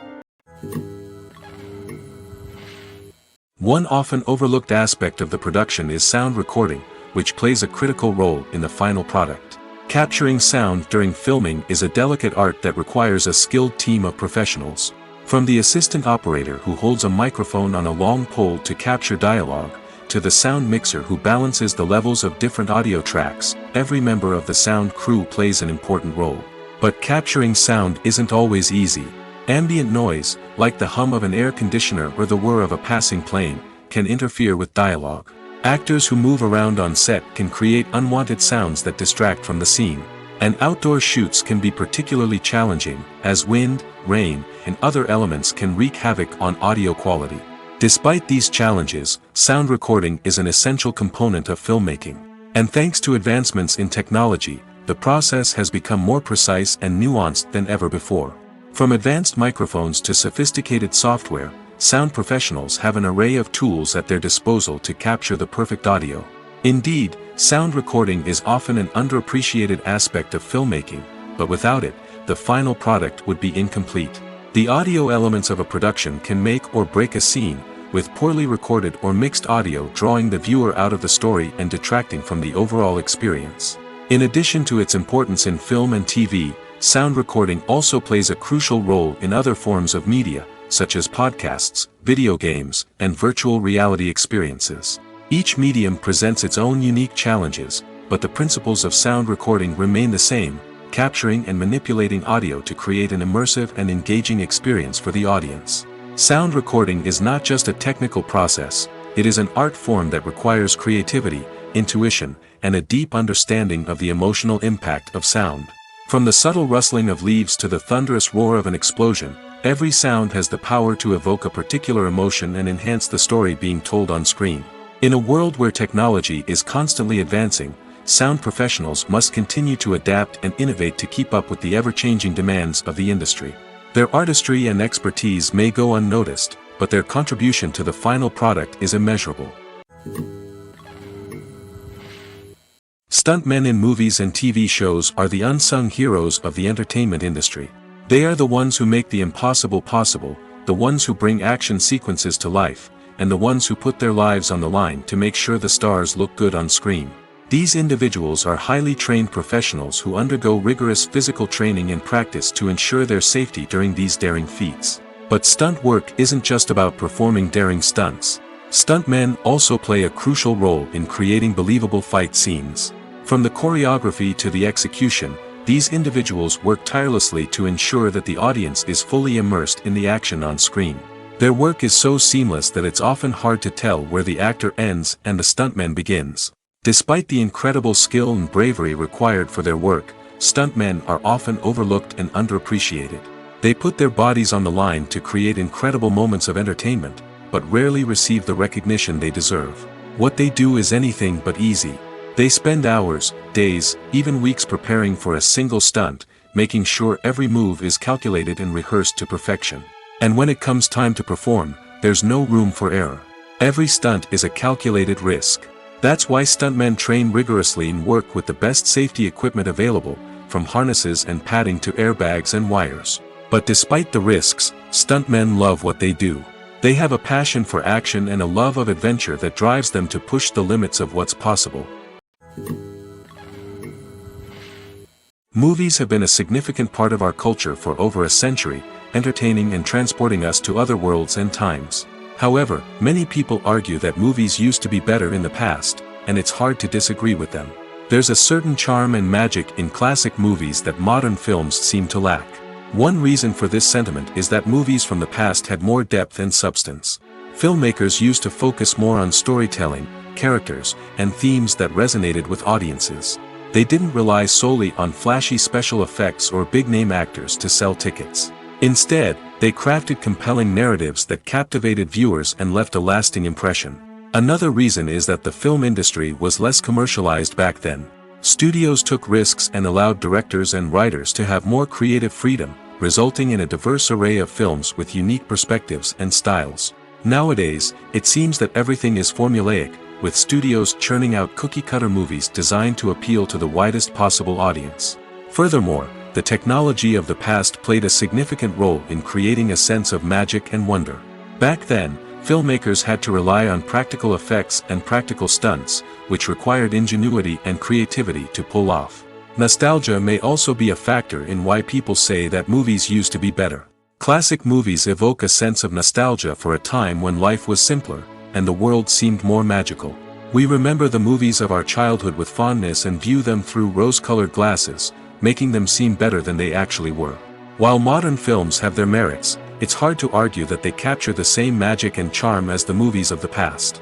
One often overlooked aspect of the production is sound recording, which plays a critical role in the final product. Capturing sound during filming is a delicate art that requires a skilled team of professionals. From the assistant operator who holds a microphone on a long pole to capture dialogue, to the sound mixer who balances the levels of different audio tracks, every member of the sound crew plays an important role. But capturing sound isn't always easy. Ambient noise, like the hum of an air conditioner or the whir of a passing plane, can interfere with dialogue. Actors who move around on set can create unwanted sounds that distract from the scene. And outdoor shoots can be particularly challenging, as wind, rain, and other elements can wreak havoc on audio quality. Despite these challenges, sound recording is an essential component of filmmaking. And thanks to advancements in technology, the process has become more precise and nuanced than ever before. From advanced microphones to sophisticated software, sound professionals have an array of tools at their disposal to capture the perfect audio. Indeed, sound recording is often an underappreciated aspect of filmmaking, but without it, the final product would be incomplete. The audio elements of a production can make or break a scene, with poorly recorded or mixed audio drawing the viewer out of the story and detracting from the overall experience. In addition to its importance in film and TV, sound recording also plays a crucial role in other forms of media, such as podcasts, video games, and virtual reality experiences. Each medium presents its own unique challenges, but the principles of sound recording remain the same, capturing and manipulating audio to create an immersive and engaging experience for the audience. Sound recording is not just a technical process, it is an art form that requires creativity, intuition, and a deep understanding of the emotional impact of sound. From the subtle rustling of leaves to the thunderous roar of an explosion, every sound has the power to evoke a particular emotion and enhance the story being told on screen. In a world where technology is constantly advancing, sound professionals must continue to adapt and innovate to keep up with the ever-changing demands of the industry. Their artistry and expertise may go unnoticed, but their contribution to the final product is immeasurable. Stuntmen in movies and TV shows are the unsung heroes of the entertainment industry. They are the ones who make the impossible possible, the ones who bring action sequences to life, and the ones who put their lives on the line to make sure the stars look good on screen. These individuals are highly trained professionals who undergo rigorous physical training and practice to ensure their safety during these daring feats. But stunt work isn't just about performing daring stunts. Stuntmen also play a crucial role in creating believable fight scenes. From the choreography to the execution, these individuals work tirelessly to ensure that the audience is fully immersed in the action on screen. Their work is so seamless that it's often hard to tell where the actor ends and the stuntman begins. Despite the incredible skill and bravery required for their work, stuntmen are often overlooked and underappreciated. They put their bodies on the line to create incredible moments of entertainment, but rarely receive the recognition they deserve. What they do is anything but easy. They spend hours, days, even weeks preparing for a single stunt, making sure every move is calculated and rehearsed to perfection. And when it comes time to perform, there's no room for error. Every stunt is a calculated risk. That's why stuntmen train rigorously and work with the best safety equipment available, from harnesses and padding to airbags and wires. But despite the risks, stuntmen love what they do. They have a passion for action and a love of adventure that drives them to push the limits of what's possible. Movies have been a significant part of our culture for over a century, entertaining and transporting us to other worlds and times. However, many people argue that movies used to be better in the past, and it's hard to disagree with them. There's a certain charm and magic in classic movies that modern films seem to lack. One reason for this sentiment is that movies from the past had more depth and substance. Filmmakers used to focus more on storytelling, characters, and themes that resonated with audiences. They didn't rely solely on flashy special effects or big-name actors to sell tickets. Instead, they crafted compelling narratives that captivated viewers and left a lasting impression. Another reason is that the film industry was less commercialized back then. Studios took risks and allowed directors and writers to have more creative freedom, resulting in a diverse array of films with unique perspectives and styles. Nowadays, it seems that everything is formulaic, with studios churning out cookie-cutter movies designed to appeal to the widest possible audience. Furthermore, the technology of the past played a significant role in creating a sense of magic and wonder. Back then, filmmakers had to rely on practical effects and practical stunts, which required ingenuity and creativity to pull off. Nostalgia may also be a factor in why people say that movies used to be better. Classic movies evoke a sense of nostalgia for a time when life was simpler, and the world seemed more magical. We remember the movies of our childhood with fondness and view them through rose-colored glasses, making them seem better than they actually were. While modern films have their merits, it's hard to argue that they capture the same magic and charm as the movies of the past.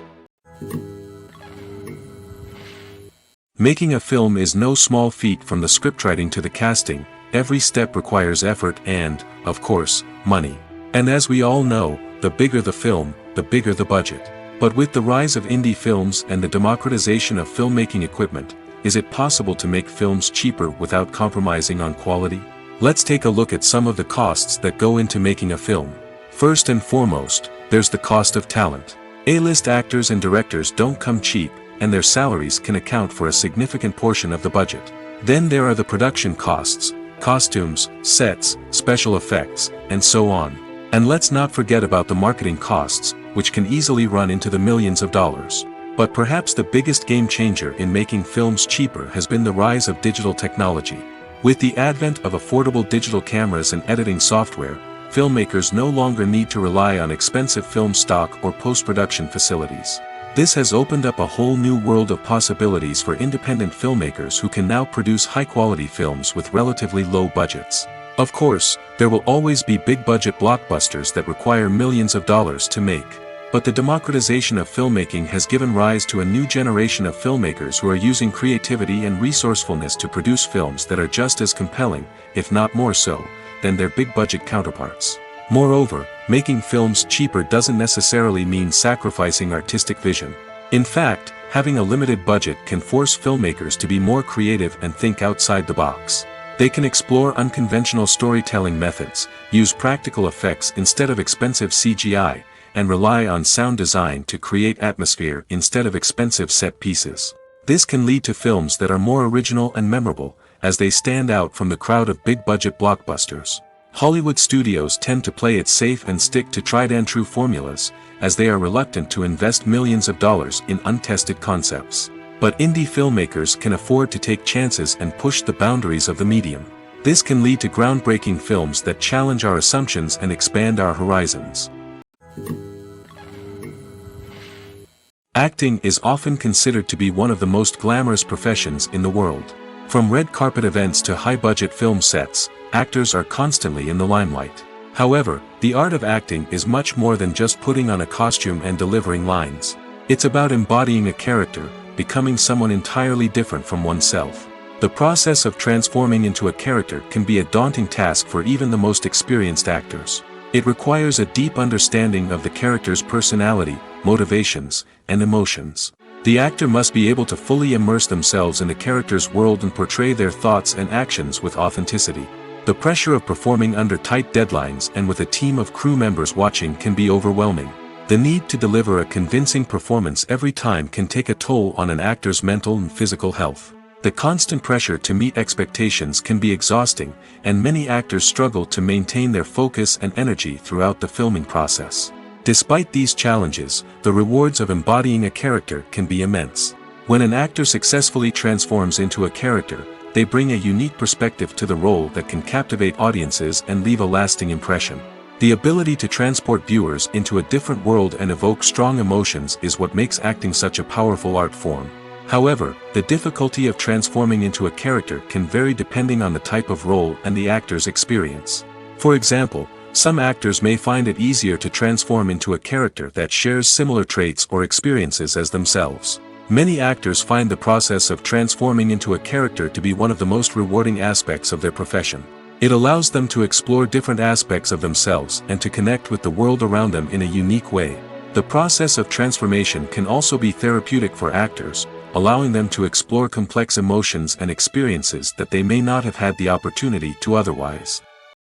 Making a film is no small feat. From the scriptwriting to the casting, every step requires effort and, of course, money. And as we all know, the bigger the film, the bigger the budget. But with the rise of indie films and the democratization of filmmaking equipment, is it possible to make films cheaper without compromising on quality? Let's take a look at some of the costs that go into making a film. First and foremost, there's the cost of talent. A-list actors and directors don't come cheap, and their salaries can account for a significant portion of the budget. Then there are the production costs, costumes, sets, special effects, and so on. And let's not forget about the marketing costs, which can easily run into the millions of dollars. But perhaps the biggest game changer in making films cheaper has been the rise of digital technology. With the advent of affordable digital cameras and editing software, filmmakers no longer need to rely on expensive film stock or post-production facilities. This has opened up a whole new world of possibilities for independent filmmakers who can now produce high-quality films with relatively low budgets. Of course, there will always be big-budget blockbusters that require millions of dollars to make. But the democratization of filmmaking has given rise to a new generation of filmmakers who are using creativity and resourcefulness to produce films that are just as compelling, if not more so, than their big-budget counterparts. Moreover, making films cheaper doesn't necessarily mean sacrificing artistic vision. In fact, having a limited budget can force filmmakers to be more creative and think outside the box. They can explore unconventional storytelling methods, use practical effects instead of expensive CGI, and rely on sound design to create atmosphere instead of expensive set pieces. This can lead to films that are more original and memorable, as they stand out from the crowd of big-budget blockbusters. Hollywood studios tend to play it safe and stick to tried-and-true formulas, as they are reluctant to invest millions of dollars in untested concepts. But indie filmmakers can afford to take chances and push the boundaries of the medium. This can lead to groundbreaking films that challenge our assumptions and expand our horizons. Acting is often considered to be one of the most glamorous professions in the world. From red carpet events to high-budget film sets, actors are constantly in the limelight. However, the art of acting is much more than just putting on a costume and delivering lines. It's about embodying a character, becoming someone entirely different from oneself. The process of transforming into a character can be a daunting task for even the most experienced actors. It requires a deep understanding of the character's personality, motivations, and emotions. The actor must be able to fully immerse themselves in the character's world and portray their thoughts and actions with authenticity. The pressure of performing under tight deadlines and with a team of crew members watching can be overwhelming. The need to deliver a convincing performance every time can take a toll on an actor's mental and physical health. The constant pressure to meet expectations can be exhausting, and many actors struggle to maintain their focus and energy throughout the filming process. Despite these challenges, the rewards of embodying a character can be immense. When an actor successfully transforms into a character, they bring a unique perspective to the role that can captivate audiences and leave a lasting impression. The ability to transport viewers into a different world and evoke strong emotions is what makes acting such a powerful art form. However, the difficulty of transforming into a character can vary depending on the type of role and the actor's experience. For example, Some actors may find it easier to transform into a character that shares similar traits or experiences as themselves. Many actors find the process of transforming into a character to be one of the most rewarding aspects of their profession. It allows them to explore different aspects of themselves and to connect with the world around them in a unique way. The process of transformation can also be therapeutic for actors, allowing them to explore complex emotions and experiences that they may not have had the opportunity to otherwise.